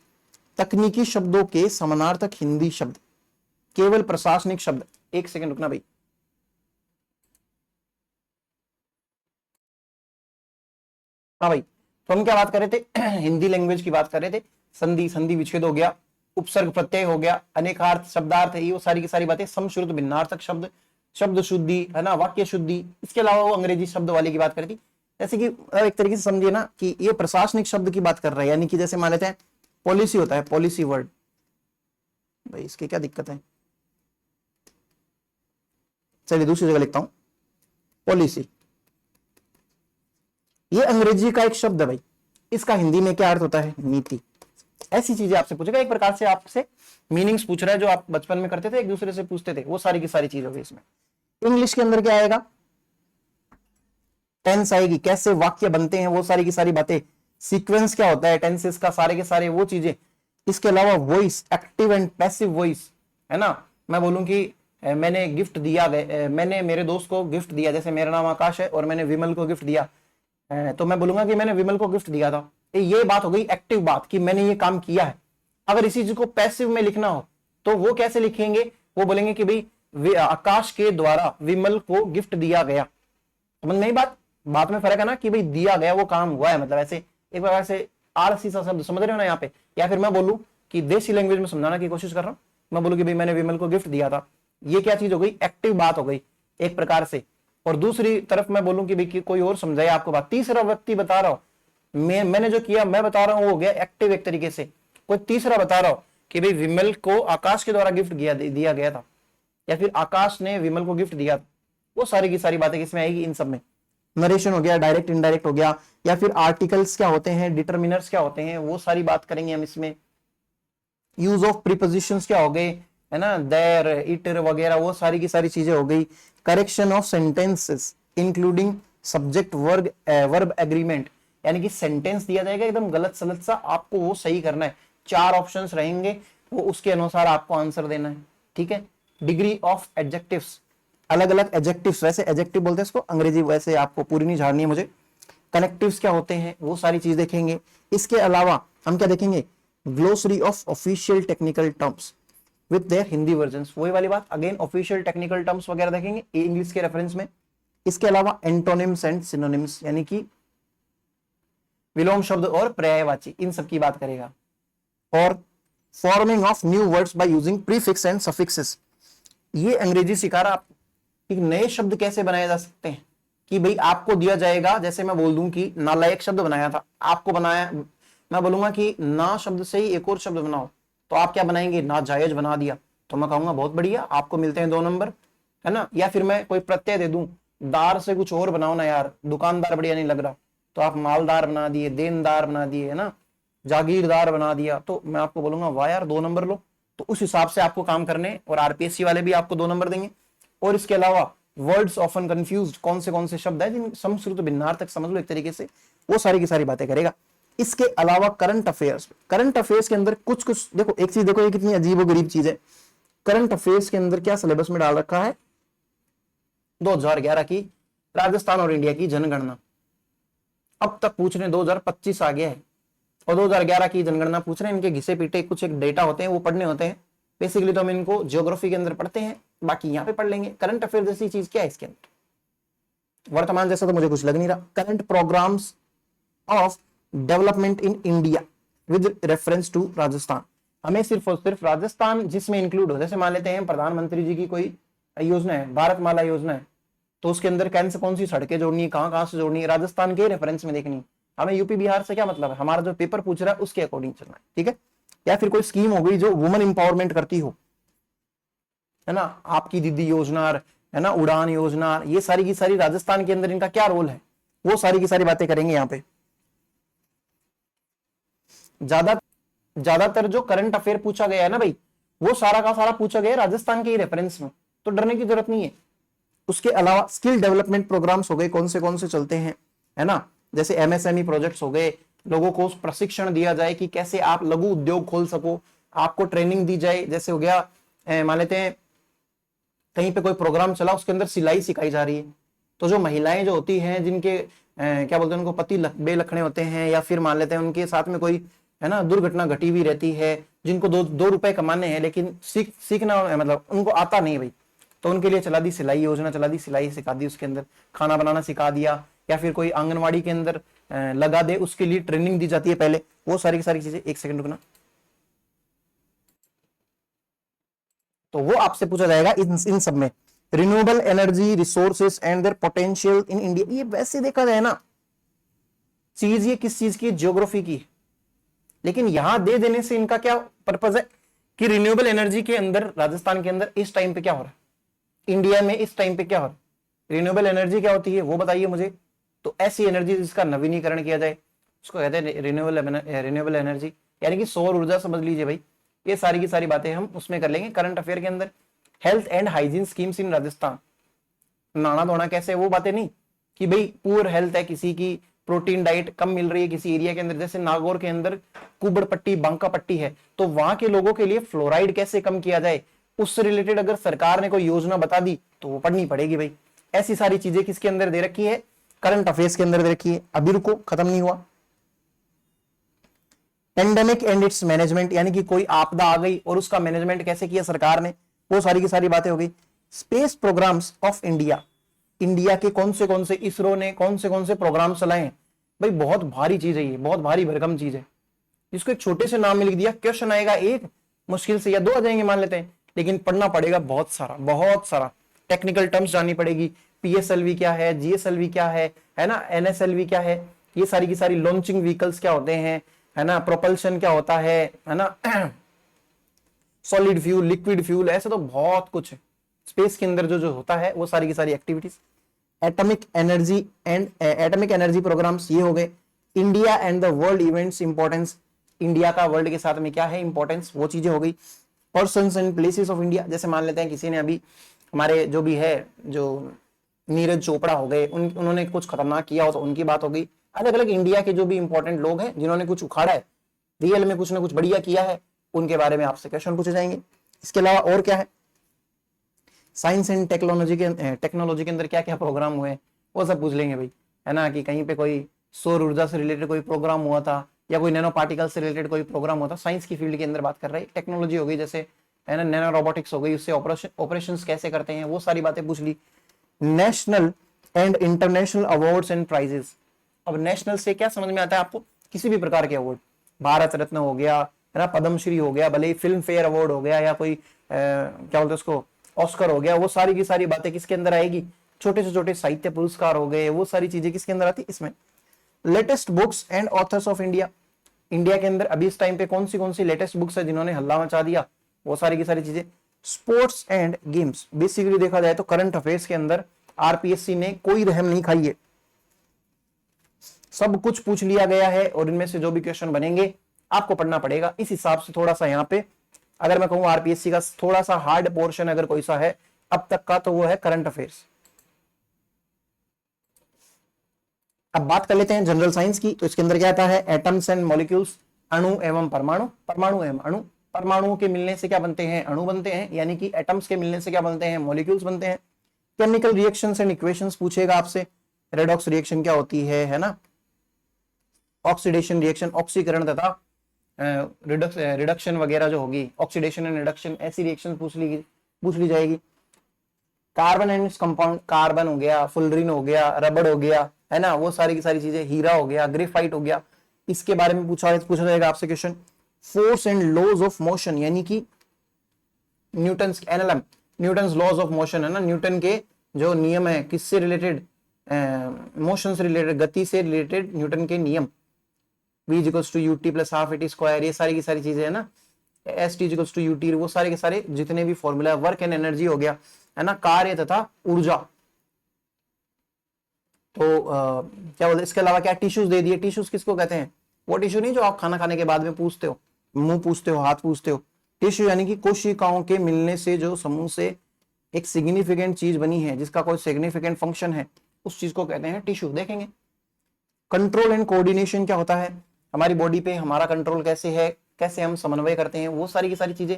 तकनीकी शब्दों के समानार्थक हिंदी शब्द, केवल प्रशासनिक शब्द। एक सेकंड रुकना भाई, हाँ भाई, तो हम क्या बात कर रहे थे हिंदी लैंग्वेज की बात कर रहे थे। संधि, संधि विच्छेद हो गया, उपसर्ग प्रत्यय हो गया, अनेकार्थ शब्दार्थ है, ये सारी की सारी बातें। समश्रुत भिन्नार्थक शब्द, शब्द शुद्धि, है ना, वाक्य शुद्धि। इसके अलावा वो अंग्रेजी शब्द वाली की बात करी थी। जैसे कि एक तरीके से समझिए ना कि ये प्रशासनिक शब्द की बात कर रहा है, यानी कि जैसे मान लेते हैं पॉलिसी होता है, पॉलिसी वर्ड, भाई इसकी क्या दिक्कत है, चलिए दूसरी जगह लिखता हूं, पॉलिसी, ये अंग्रेजी का एक शब्द है भाई, इसका हिंदी में क्या अर्थ होता है, नीति। ऐसी चीजें आपसे पूछेगा, एक प्रकार से आपसे मीनिंग्स पूछ रहा है जो आप बचपन में करते थे, एक दूसरे से पूछते थे, वो सारी की सारी चीज होगी इसमें। इंग्लिश के अंदर क्या आएगा, टेंस आएगी, कैसे वाक्य बनते हैं, वो सारी की सारी बातें, सीक्वेंस क्या होता है टेंसेस का, सारे के सारे वो चीजें। इसके अलावा voice, active and passive voice, है ना, मैं बोलूं कि मैंने गिफ्ट दिया, मैंने मेरे दोस्त को गिफ्ट दिया, जैसे मेरा नाम आकाश है और मैंने विमल को गिफ्ट दिया, तो मैं बोलूंगा कि मैंने विमल को गिफ्ट दिया था। ये बात हो गई एक्टिव बात कि मैंने ये काम किया है। अगर इसी चीज को पैसिव में लिखना हो तो वो कैसे लिखेंगे, वो बोलेंगे कि भाई आकाश के द्वारा विमल को गिफ्ट दिया गया। समझ में बात में फर्क है ना कि भाई दिया गया वो काम हुआ है, मतलब ऐसे एक प्रकार से आलसी सा शब्द, समझ रहे हो ना यहाँ पे। या फिर मैं बोलूं कि देसी लैंग्वेज में समझाना की कोशिश कर रहा हूं, मैं बोलूं कि भाई मैंने विमल को गिफ्ट दिया था, ये क्या चीज हो गई, एक्टिव बात हो गई एक प्रकार से। और दूसरी तरफ मैं बोलूं कि भाई कोई और समझाए आपको बात, तीसरा व्यक्ति बता रहा हूं, मैंने जो किया मैं बता रहा हूं, वो हो गया एक्टिव एक तरीके से। कोई तीसरा बता रहा हो कि भाई विमल को आकाश के द्वारा गिफ्ट दिया गया था, या फिर आकाश ने विमल को गिफ्ट दिया था, वो सारी की सारी बातें किसमें आएगी, इन सब में। नरेशन हो गया, डायरेक्ट इनडायरेक्ट हो गया, या फिर आर्टिकल्स क्या होते हैं, डिटर्मिनर्स क्या होते हैं, वो सारी बात करेंगे हम इसमें। यूज ऑफ प्रीपोजिशंस क्या हो गए, है ना, देयर, इटर वगैरह, वो सारी की सारी चीजें हो गई। Correction of sentences including subject verb agreement, यानी कि सेंटेंस दिया जाएगा एकदम गलत सलत सा, आपको वो सही करना है। 4 ऑप्शंस रहेंगे, वो उसके अनुसार आपको आंसर देना है, ठीक है। डिग्री ऑफ एडजेक्टिव्स, अलग अलग एडजेक्टिव्स, वैसे एडजेक्टिव बोलते हैं इसको अंग्रेजी, वैसे आपको पूरी नहीं झाड़नी है मुझे। कनेक्टिव्स क्या होते हैं वो सारी चीज देखेंगे। इसके अलावा हम क्या देखेंगे, glossary of official technical terms with their Hindi versions, वही वाली बात, अगेन ऑफिशियल टेक्निकल टर्म्स वगैरह देखेंगे इंग्लिश के रेफरेंस में। इसके अलावा एंटोनिम्स एंड सिनोनिम्स, यानी कि विलोम शब्द और पर्यायवाची, इन सब की बात करेगा। और forming of new words by using prefix and suffixes, ये अंग्रेजी सिखा रहा आपको कि नए शब्द कैसे बनाए जा सकते हैं। कि भाई आपको दिया जाएगा, जैसे मैं बोल दूं कि नालायक शब्द बनाया था, आपको बनाया, मैं बोलूंगा कि ना शब्द से ही एक और शब्द बनाओ, तो आप क्या बनाएंगे, नाजायज बना दिया, तो मैं कहूंगा बहुत बढ़िया, आपको मिलते हैं 2 नंबर, है ना। या फिर मैं कोई प्रत्यय दे दूं, दार से कुछ और बनाओ ना यार, दुकानदार बढ़िया नहीं लग रहा, तो आप मालदार बना दिए, देनदार बना दिए, है ना, जागीरदार बना दिया, तो मैं आपको बोलूंगा वाह यार 2 नंबर लो। तो उस हिसाब से आपको काम करने, और आरपीएससी वाले भी आपको 2 नंबर देंगे। और इसके अलावा वर्ड्स ऑफन कंफ्यूज्ड, कौन से शब्द है जिन संस्कृत भिन्नार्थक समझ लो एक तरीके से, वो सारी की सारी बातें करेगा। इसके अलावा करंट अफेयर्स, करंट अफेयर्स के अंदर कुछ कुछ देखो, एक चीज देखो, ये कितनी अजीब और गरीब चीज है। करंट अफेयर्स के अंदर क्या सिलेबस में डाल रखा है, 2011 की राजस्थान और इंडिया की जनगणना। अब तक पूछ रहे 2025 आ गया है और 2011 की जनगणना पूछ रहे हैं। इनके घिसे पीटे कुछ एक डेटा होते हैं, वो पढ़ने होते हैं। बेसिकली तो हम इनको ज्योग्राफी के अंदर पढ़ते हैं, बाकी यहाँ पे पढ़ लेंगे। करंट अफेयर जैसी चीज क्या है इसके अंदर, वर्तमान जैसा तो मुझे कुछ लग नहीं रहा। Current programmes of development in India with reference to Rajasthan, हमें सिर्फ और सिर्फ राजस्थान जिसमें इंक्लूड हो, जैसे मान लेते हैं प्रधानमंत्री जी की कोई योजना है, भारतमाला योजना है, तो उसके अंदर कौन सी सड़कें जोड़नी है, कहां से जोड़नी है, राजस्थान के रेफरेंस में देखनी। हमें यूपी बिहार से क्या मतलब है, हमारा जो पेपर पूछ रहा है उसके अकॉर्डिंग चलना है, ठीक है। या फिर कोई स्कीम हो गई जो वुमेन इंपावरमेंट करती हो, है ना, आपकी दीदी योजना, है ना, उड़ान योजना, ये सारी की सारी राजस्थान के अंदर इनका क्या रोल है, वो सारी की सारी बातें करेंगे यहाँ पे। ज्यादातर जो करंट अफेयर पूछा गया है ना भाई, वो सारा का सारा पूछा गया है राजस्थान के ही रेफरेंस में, तो डरने की जरूरत नहीं है। उसके अलावा स्किल डेवलपमेंट प्रोग्राम्स हो गए, कौन से चलते हैं, है ना, जैसे एमएसएमई प्रोजेक्ट्स हो गए, लोगों को प्रशिक्षण दिया जाए कि कैसे आप लघु उद्योग खोल सको, आपको ट्रेनिंग दी जाए। जैसे हो गया, मान लेते हैं कहीं पे कोई प्रोग्राम चला, उसके अंदर सिलाई सिखाई जा रही है, तो जो महिलाएं जो होती हैं, जिनके क्या बोलते हैं, उनको पति बेलखने होते हैं, या फिर मान लेते हैं उनके साथ में कोई, है ना, दुर्घटना घटी हुई रहती है, जिनको दो रुपए कमाने हैं, लेकिन सीखना मतलब उनको आता नहीं भाई, तो उनके लिए चला दी सिलाई योजना, चला दी, सिलाई सिखा दी, उसके अंदर खाना बनाना सिखा दिया, या फिर कोई आंगनवाड़ी के अंदर लगा दे, उसके लिए ट्रेनिंग दी जाती है पहले, वो सारी की सारी चीजें। एक सेकंड रुकना, तो वो आपसे पूछा जाएगा इन सब में। Renewable energy resources and their potential in India, ये वैसे देखा जाए ना चीज, ये किस चीज की, ज्योग्राफी की, लेकिन यहां दे देने से इनका क्या पर्पज है कि रिन्यूएबल एनर्जी के अंदर राजस्थान के अंदर इस टाइम पे क्या हो रहा है, इंडिया में इस टाइम पे क्या हो रहा है, रिन्यूएबल एनर्जी क्या होती है वो बताइए मुझे। तो ऐसी एनर्जी जिसका नवीनीकरण किया जाए उसको कहते हैं रिन्यूएबल एनर्जी, यानी कि सौर ऊर्जा समझ लीजिए भाई। ये सारी की सारी बातें हम उसमें कर लेंगे करंट अफेयर के अंदर। Health and hygiene schemes in Rajasthan, नहाना धोना कैसे, वो बातें नहीं कि भाई पुअर हेल्थ है किसी की, प्रोटीन डाइट कम मिल रही है किसी एरिया के अंदर, जैसे नागौर के अंदर कुबड़ पट्टी बांका पट्टी है, तो वहां के लोगों के लिए फ्लोराइड कैसे कम किया जाए, उससे रिलेटेड अगर सरकार ने कोई योजना बता दी तो वो पढ़नी पड़ेगी भाई। ऐसी सारी चीजें किसके अंदर दे रखी है, करंट अफेयर्स के अंदर दे रखी है। अभी रुको, खत्म नहीं हुआ। पेंडेमिक एंड इट्स मैनेजमेंट, यानी कि कोई आपदा आ गई और उसका मैनेजमेंट कैसे किया सरकार ने, वो सारी की सारी बातें हो गई। Space programmes of India, India के कौन से इसरो ने कौन से प्रोग्राम चलाए हैं भाई, बहुत भारी चीज है ये, बहुत भारी भरकम चीज है। इसको एक छोटे से नाम में लिख दिया, क्वेश्चन आएगा एक, मुश्किल से या 2 आ जाएंगे मान लेते हैं, लेकिन पढ़ना पड़ेगा बहुत सारा टेक्निकल टर्म्स जाननी पड़ेगी। पीएसएलवी क्या है, जीएसएलवी क्या है ना, एनएसएलवी क्या है, ये सारी की सारी लॉन्चिंग व्हीकल्स क्या होते हैं, है ना, प्रोपल्शन क्या होता है ना, सॉलिड फ्यूल, लिक्विड फ्यूल, ऐसे तो बहुत कुछ है स्पेस के अंदर जो होता है, वो सारी की सारी एक्टिविटीज। एटॉमिक एनर्जी प्रोग्राम्स ये हो गए। India and the world events importance, India का वर्ल्ड के साथ में क्या है इंपॉर्टेंस, वो चीजें हो गई। Persons and places of India, जैसे मान लेते हैं किसी ने अभी हमारे जो भी है, जो नीरज चोपड़ा हो गए, उन्होंने कुछ खतरनाक किया हो तो उनकी बात हो गई। अलग अलग इंडिया के जो भी इंपॉर्टेंट लोग हैं जिन्होंने कुछ उखाड़ा है, रियल में कुछ ना कुछ बढ़िया किया है, उनके बारे में आपसे क्वेश्चन पूछे जाएंगे। इसके अलावा और क्या है, साइंस एंड टेक्नोलॉजी के अंदर क्या क्या प्रोग्राम हुए हैं वो सब पूछ लेंगे भाई, है ना, कि कहीं पे कोई सौर ऊर्जा से रिलेटेड कोई प्रोग्राम हुआ था या कोई नैनो पार्टिकल से रिलेटेड कोई प्रोग्राम हुआ था, साइंस की फील्ड के अंदर बात कर रहे हैं। टेक्नोलॉजी हो गई जैसे, है ना, नैनो रोबोटिक्स हो गई, उससे ऑपरेशंस कैसे करते हैं वो सारी बातें पूछ ली। National and international awards and prizes. अब नेशनल से क्या समझ में आता है आपको, किसी भी प्रकार के अवार्ड, भारत रत्न हो गया, है ना, पद्मश्री हो गया, भले ही फिल्म फेयर अवार्ड हो गया या कोई क्या बोलते हैं उसको, ऑस्कर हो गया, वो सारी की सारी बातें किसके अंदर आएगी, छोटे से छोटे साहित्य पुरस्कार हो गए, वो सारी चीजें किसके अंदर आती है इसमें। Latest books and authors of India, India के अंदर अभी इस टाइम पे कौन सी लेटेस्ट बुक्स है जिन्होंने हल्ला मचा दिया, वो सारी की सारी चीजें। स्पोर्ट्स एंड गेम्स, बेसिकली देखा जाए तो करंट अफेयर्स के अंदर आरपीएससी ने कोई रहम नहीं खाई है, सब कुछ पूछ लिया गया है और इनमें से जो भी क्वेश्चन बनेंगे आपको पढ़ना पड़ेगा। इस हिसाब से थोड़ा सा यहाँ पे अगर मैं कहूँ आरपीएससी का थोड़ा सा हार्ड पोर्शन अगर कोई सा है अब तक का तो वो है करंट अफेयर्स। अब बात कर लेते हैं जनरल साइंस की, तो इसके अंदर क्या आता है, एटम्स एंड मॉलिक्यूल्स, अणु एवं परमाणु, परमाणु एवं अणु, परमाणुओं के मिलने से क्या बनते हैं, अणु बनते हैं, यानी कि एटम्स के मिलने से क्या बनते हैं, मॉलिक्यूल्स बनते हैं। केमिकल रिएक्शंस एंड इक्वेशंस पूछेगा आपसे, रेडॉक्स रिएक्शन क्या होती है ना, ऑक्सीडेशन रिएक्शन, ऑक्सीकरण तथा रिडक्शन वगैरह जो होगी, ऑक्सीडेशन एंड रिडक्शन, ऐसी रिएक्शन पूछ ली जाएगी। कार्बन एंड कंपाउंड, कार्बन हो गया, फुलरिन हो गया, रबड़ हो गया, है ना, वो सारी की सारी चीजें, हीरा हो गया, ग्रेफाइट हो गया, इसके बारे में पूछा जाएगा आपसे question. Force and laws of motion, यानी कि Newton's NLM, Newton's laws of motion, है ना, न्यूटन के जो नियम है किससे रिलेटेड, मोशन से रिलेटेड, गति से रिलेटेड न्यूटन के नियम, v equals to u t plus half a t square, ये सारी की सारी चीजें है ना, s t equals to u t, वो सारे के सारे जितने भी फॉर्मूला, वर्क एंड एनर्जी हो गया, है ना, कार्य तथा ऊर्जा। तो क्या बोलते, इसके अलावा क्या टिश्यूज दे दिए, टिश्यूज किसको कहते हैं, वो टिश्यू नहीं जो आप खाना खाने के बाद में पूछते हो, मुंह पूछते हो, हाथ पूछते हो, टिश्यू यानी कि कोशिकाओं के मिलने से जो समूह से एक सिग्निफिकेंट चीज बनी है, जिसका कोई सिग्निफिकेंट फंक्शन है, उस चीज को कहते हैं टिश्यू। देखेंगे कंट्रोल एंड कोऑर्डिनेशन क्या होता है, हमारी बॉडी पे हमारा कंट्रोल कैसे है, कैसे हम समन्वय करते हैं, वो सारी की सारी चीजें।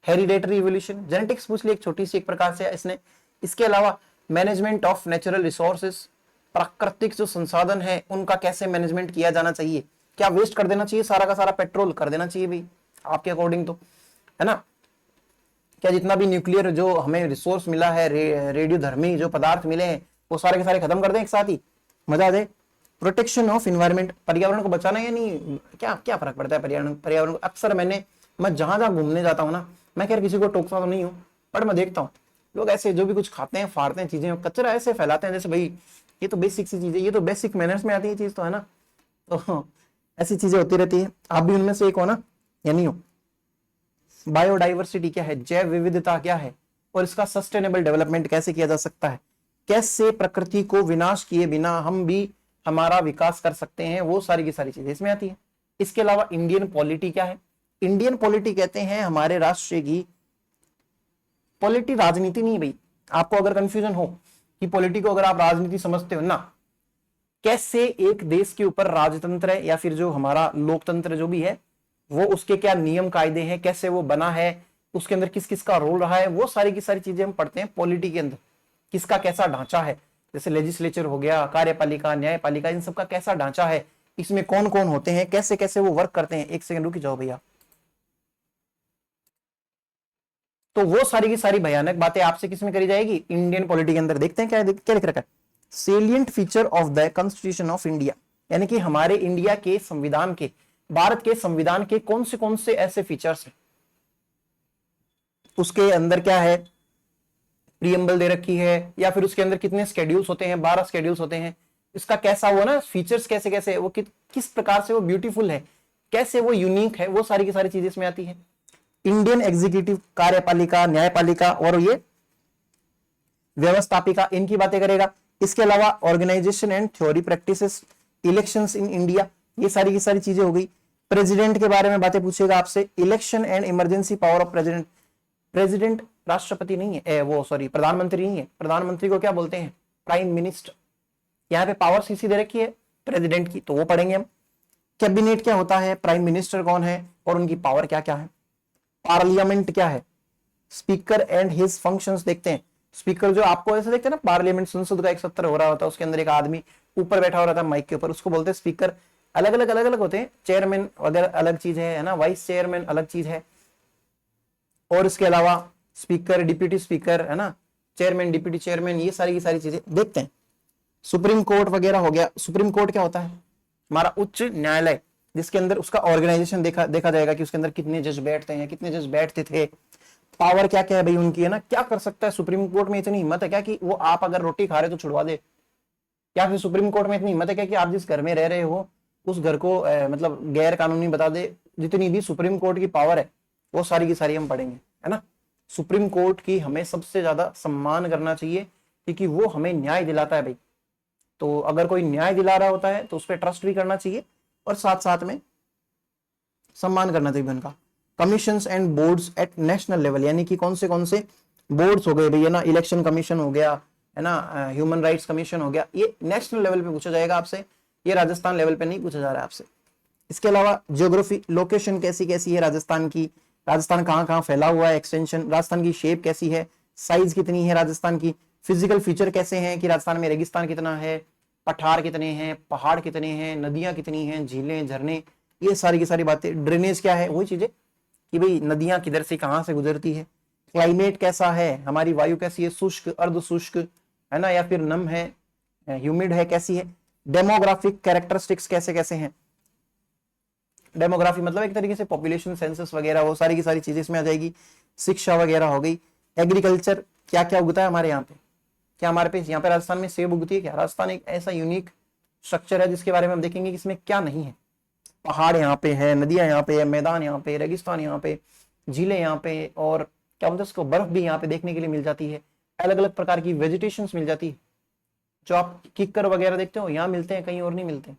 हेरिडेटरी इवोल्यूशन, जेनेटिक्स पूछ ली एक छोटी सी एक प्रकार से इसने। इसके अलावा मैनेजमेंट ऑफ नेचुरल रिसोर्सेज, प्राकृतिक जो संसाधन है उनका कैसे मैनेजमेंट किया जाना चाहिए, क्या वेस्ट कर देना चाहिए सारा का सारा, पेट्रोल कर देना चाहिए भाई आपके अकॉर्डिंग तो, है ना, क्या जितना भी न्यूक्लियर जो हमें रिसोर्स मिला है, रेडियोधर्मी जो पदार्थ मिले हैं वो सारे के सारे खत्म कर दें एक साथ ही, मजा आ जाए। प्रोटेक्शन ऑफ इन्वायरमेंट, पर्यावरण को बचाना या नहीं, क्या क्या फर्क पड़ता है पर्यावरण को। अक्सर मैं जहां जहां घूमने जाता हूँ ना, मैं खैर किसी को टोकता तो नहीं हूँ, बट मैं देखता हूँ लोग ऐसे जो भी कुछ खाते हैं, फाड़ते हैं चीजें, कचरा ऐसे फैलाते हैं जैसे भाई ये तो बेसिक सी चीज है, ये तो बेसिक मैनर्स में आती है चीज तो, है ना, तो ऐसी चीजें होती रहती है। आप भी उनमें से एक हो ना या नहीं हो। बायोडाइवर्सिटी क्या है, जैव विविधता क्या है, और इसका सस्टेनेबल डेवलपमेंट कैसे किया जा सकता है, कैसे प्रकृति को विनाश किए बिना हम भी हमारा विकास कर सकते हैं, वो सारी की सारी चीजें इसमें आती है। इसके अलावा इंडियन पॉलिटी क्या है, इंडियन पॉलिटी कहते हैं हमारे राष्ट्र की पॉलिटी, राजनीति नहीं भाई, आपको अगर कंफ्यूजन हो कि पॉलिटी को अगर आप राजनीति समझते हो ना, कैसे एक देश के ऊपर राजतंत्र है या फिर जो हमारा लोकतंत्र जो भी है वो उसके क्या नियम कायदे हैं, कैसे वो बना है, उसके अंदर किस किस का रोल रहा है, वो सारी की सारी चीजें हम पढ़ते हैं पॉलिटी के अंदर, किसका कैसा ढांचा है, जैसे लेजिस्लेचर हो गया, कार्यपालिका, न्यायपालिका, इन सबका कैसा ढांचा है, इसमें कौन कौन होते हैं, कैसे कैसे वो वर्क करते हैं। एक सेकंड रुक जाओ भैया। तो वो सारी की सारी भयानक बातें आपसे किसमें करी जाएगी, इंडियन पॉलिटी के अंदर। देखते हैं क्या क्या लिख रखा है, salient feature of the constitution of India, यानी कि हमारे इंडिया के संविधान के, भारत के संविधान के कौन से ऐसे फीचर्स हैं, उसके अंदर क्या है, प्रीएम्बल दे रखी है या फिर उसके अंदर कितने स्केड्यूल्स होते हैं, 12 स्केड्यूल्स होते हैं, इसका कैसा हुआ ना फीचर्स, कैसे कैसे वो किस प्रकार से वो ब्यूटीफुल है, कैसे वो यूनिक है, वो सारी की सारी चीजें इसमें आती है। इंडियन एग्जीक्यूटिव, कार्यपालिका, न्यायपालिका और ये व्यवस्थापिका, इनकी बातें करेगा। इसके अलावा organisation and theory practices, elections in India, ये सारी की सारी चीजें हो गई। प्रेसिडेंट के बारे में बातें पूछेगा आपसे, election and emergency power of president, president राष्ट्रपति नहीं है, वो सॉरी प्रधानमंत्री नहीं है, प्रधानमंत्री को क्या बोलते हैं, प्राइम मिनिस्टर। यहाँ पे पावर सीसी दे रखी है, प्रेसिडेंट की, तो वो पढ़ेंगे हम। कैबिनेट क्या होता है, प्राइम मिनिस्टर कौन है और उनकी पावर क्या क्या है, पार्लियामेंट क्या है, स्पीकर एंड हिज फंक्शंस देखते हैं। स्पीकर जो आपको ऐसे देखते हैं ना, पार्लियामेंट संसद का एक सत्र हो रहा होता है, उसके अंदर एक आदमी ऊपर बैठा हो रहा था माइक के ऊपर, उसको बोलते हैं स्पीकर। अलग अलग होते हैं, चेयरमैन वगैरह अलग चीज है ना, वाइस चेयरमैन अलग चीज है। और इसके अलावा स्पीकर, डिप्यूटी स्पीकर है ना, चेयरमैन, डिप्यूटी चेयरमैन, ये सारी की सारी चीजें देखते हैं। सुप्रीम कोर्ट वगैरह हो गया। सुप्रीम कोर्ट क्या होता है, हमारा उच्च न्यायालय, जिसके अंदर उसका ऑर्गेनाइजेशन देखा जाएगा कि उसके अंदर कितने जज बैठते हैं, कितने जज बैठते थे, पावर क्या क्या है भाई उनकी, है ना, क्या कर सकता है सुप्रीम कोर्ट में। इतनी हिम्मत है क्या कि वो आप अगर रोटी खा रहे तो छुड़वा दे, या फिर सुप्रीम कोर्ट में इतनी हिम्मत है क्या कि आप जिस घर में रह रहे हो उस घर को मतलब गैर कानूनी बता दे। जितनी भी सुप्रीम कोर्ट की पावर है वो सारी की सारी हम पढ़ेंगे, है ना। सुप्रीम कोर्ट की हमें सबसे ज्यादा सम्मान करना चाहिए, क्योंकि वो हमें न्याय दिलाता है भाई। तो अगर कोई न्याय दिला रहा होता है तो उस पर ट्रस्ट भी करना चाहिए और साथ साथ में सम्मान करना चाहिए उनका। Commissions and boards at national level, यानी कि कौन से बोर्ड्स हो गए भैया ना, इलेक्शन कमीशन हो गया, है ना, ह्यूमन राइट्स कमीशन हो गया, ये नेशनल लेवल पे पूछा जाएगा आपसे, ये राजस्थान लेवल पे नहीं पूछा जा रहा है आपसे। इसके अलावा ज्योग्राफी, लोकेशन कैसी कैसी है राजस्थान की, राजस्थान कहाँ कहाँ फैला हुआ है, एक्सटेंशन, राजस्थान की शेप कैसी है, साइज कितनी है राजस्थान की, फिजिकल फीचर कैसे हैं कि राजस्थान में रेगिस्तान कितना है, पठार कितने हैं, पहाड़ कितने हैं, नदियां कितनी हैं, झीलें, झरने, ये सारी की सारी बातें। ड्रेनेज क्या है, वही चीजें कि भाई नदियां किधर से कहां से गुजरती है। क्लाइमेट कैसा है, हमारी वायु कैसी है, शुष्क, अर्ध शुष्क, है ना, या फिर नम है, ह्यूमिड है, कैसी है। डेमोग्राफिक कैरेक्टरिस्टिक्स कैसे कैसे हैं, डेमोग्राफी मतलब एक तरीके से पॉपुलेशन सेंसस वगैरह, वो सारी की सारी चीजें इसमें आ जाएगी। शिक्षा वगैरह हो गई। एग्रीकल्चर, क्या क्या उगता है हमारे यहाँ पे, क्या हमारे पे यहाँ पे राजस्थान में सेब उगती है क्या। राजस्थान एक ऐसा यूनिक स्ट्रक्चर है जिसके बारे में हम देखेंगे कि इसमें क्या नहीं है। पहाड़ यहाँ पे है, नदियां यहाँ पे है, मैदान यहाँ पे, रेगिस्तान यहाँ पे, झीलें यहाँ पे, और क्या बोलते हैं उसको, बर्फ भी यहाँ पे देखने के लिए मिल जाती है। अलग अलग प्रकार की वेजिटेशन मिल जाती है, जो आप किक्कर वगैरह देखते हो यहाँ मिलते हैं, कहीं और नहीं मिलते।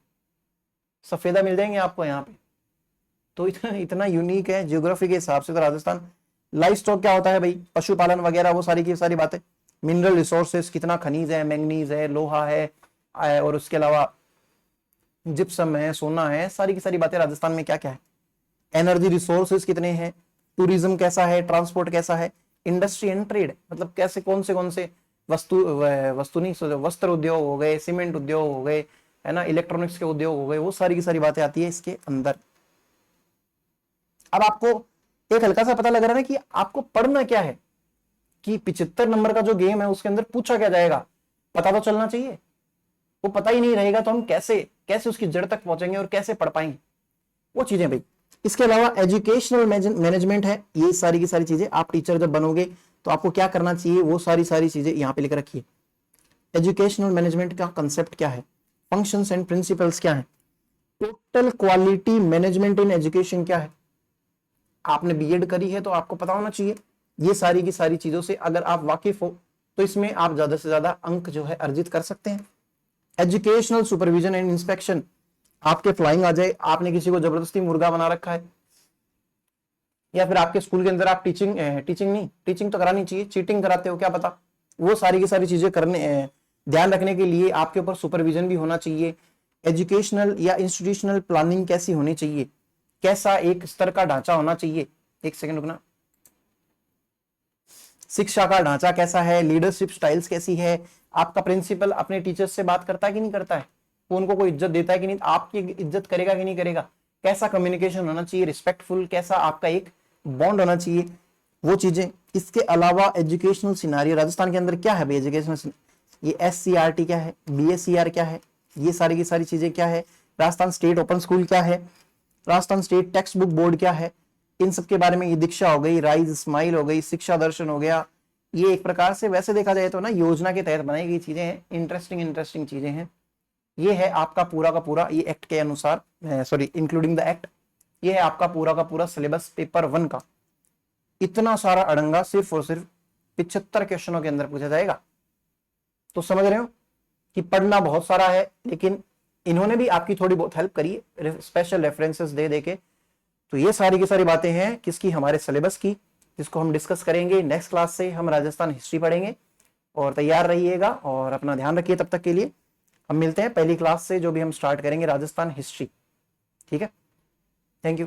सफेदा मिल जाएंगे आपको यहाँ पे। तो इतना यूनिक है जियोग्राफी के हिसाब से तो राजस्थान। लाइफ स्टॉक क्या होता है भाई, पशुपालन वगैरह, वो सारी की सारी बातें। मिनरल रिसोर्सेस, कितना खनिज है, मैंगनीज है, लोहा है, और उसके अलावा जिप्सम है, सोना है, सारी की सारी बातें राजस्थान में क्या क्या है। एनर्जी रिसोर्सेस कितने हैं, टूरिज्म कैसा है, ट्रांसपोर्ट कैसा है, इंडस्ट्री एंड ट्रेड, मतलब कैसे कौन से वस्तु नहीं, वस्त्र उद्योग हो गए, सीमेंट उद्योग हो गए, है ना, इलेक्ट्रॉनिक्स के उद्योग हो गए, वो सारी की सारी बातें आती है इसके अंदर। अब आपको एक हल्का सा पता लग रहा है कि आपको पढ़ना क्या है, कि 75 नंबर का जो गेम है उसके अंदर पूछा क्या जाएगा, पता तो चलना चाहिए। वो पता ही नहीं रहेगा तो हम कैसे उसकी जड़ तक पहुंचेंगे और कैसे पढ़ पाएंगे, वो चीजें भाई। इसके अलावा एजुकेशनल मैनेजमेंट है, ये सारी की सारी चीजें। आप टीचर जब बनोगे तो आपको क्या करना चाहिए, वो सारी चीजें यहाँ पे लिख रखिए। एजुकेशनल मैनेजमेंट का कंसेप्ट क्या है, फंक्शंस एंड प्रिंसिपल्स क्या है, total quality management in education क्या है। आपने बीएड करी है तो आपको पता होना चाहिए। ये सारी की सारी चीजों से अगर आप वाकिफ हो तो इसमें आप ज्यादा से ज्यादा अंक जो है अर्जित कर सकते हैं। एजुकेशनल सुपरविजन एंड इंस्पेक्शन, आपके फ्लाइंग आ जाए, आपने किसी को जबरदस्ती मुर्गा बना रखा है, या फिर आपके स्कूल के अंदर आप टीचिंग तो करानी चाहिए, चीटिंग कराते हो क्या पता, वो सारी की सारी चीजें करने ध्यान रखने के लिए आपके ऊपर सुपरविजन भी होना चाहिए। एजुकेशनल या इंस्टीट्यूशनल प्लानिंग कैसी होनी चाहिए, कैसा एक स्तर का ढांचा होना चाहिए। एक सेकंड रुकना। शिक्षा का ढांचा कैसा है, लीडरशिप स्टाइल्स कैसी है, आपका प्रिंसिपल अपने टीचर्स से बात करता है कि नहीं करता है, वो उनको कोई इज्जत देता है कि नहीं, आपकी इज्जत करेगा कि नहीं करेगा, कैसा कम्युनिकेशन होना चाहिए, रिस्पेक्टफुल, कैसा आपका एक बॉन्ड होना चाहिए, वो चीजें। इसके अलावा एजुकेशनल सिनारियो राजस्थान के अंदर क्या है भाई, एजुकेशनल, ये SCRT क्या है, BSCR क्या है, ये सारी की सारी चीजें क्या है, राजस्थान स्टेट ओपन स्कूल क्या है, Rajasthan state text book board क्या है, इन सब के बारे में। ये दीक्षा हो गई, राइज स्माइल हो गई, शिक्षा दर्शन हो गया, ये एक प्रकार से वैसे देखा जाए तो ना योजना के तहत बनाई गई चीजें हैं, इंटरेस्टिंग चीजें हैं। ये है आपका पूरा का पूरा, ये एक्ट के अनुसार, सॉरी इंक्लूडिंग द एक्ट, ये है आपका पूरा का पूरा सिलेबस पेपर 1 का। इतना सारा अड़ंगा सिर्फ और सिर्फ 75 क्वेश्चनों के अंदर पूछा जाएगा। तो समझ रहे हो कि पढ़ना बहुत सारा है, लेकिन इन्होंने भी आपकी थोड़ी बहुत हेल्प करी स्पेशल रेफरेंसेस दे देके। तो ये सारी की सारी बातें हैं किसकी, हमारे सिलेबस की, जिसको हम डिस्कस करेंगे नेक्स्ट क्लास से। हम राजस्थान हिस्ट्री पढ़ेंगे और तैयार रहिएगा और अपना ध्यान रखिए तब तक के लिए। हम मिलते हैं पहली क्लास से जो भी हम स्टार्ट करेंगे राजस्थान हिस्ट्री। ठीक है, थैंक यू।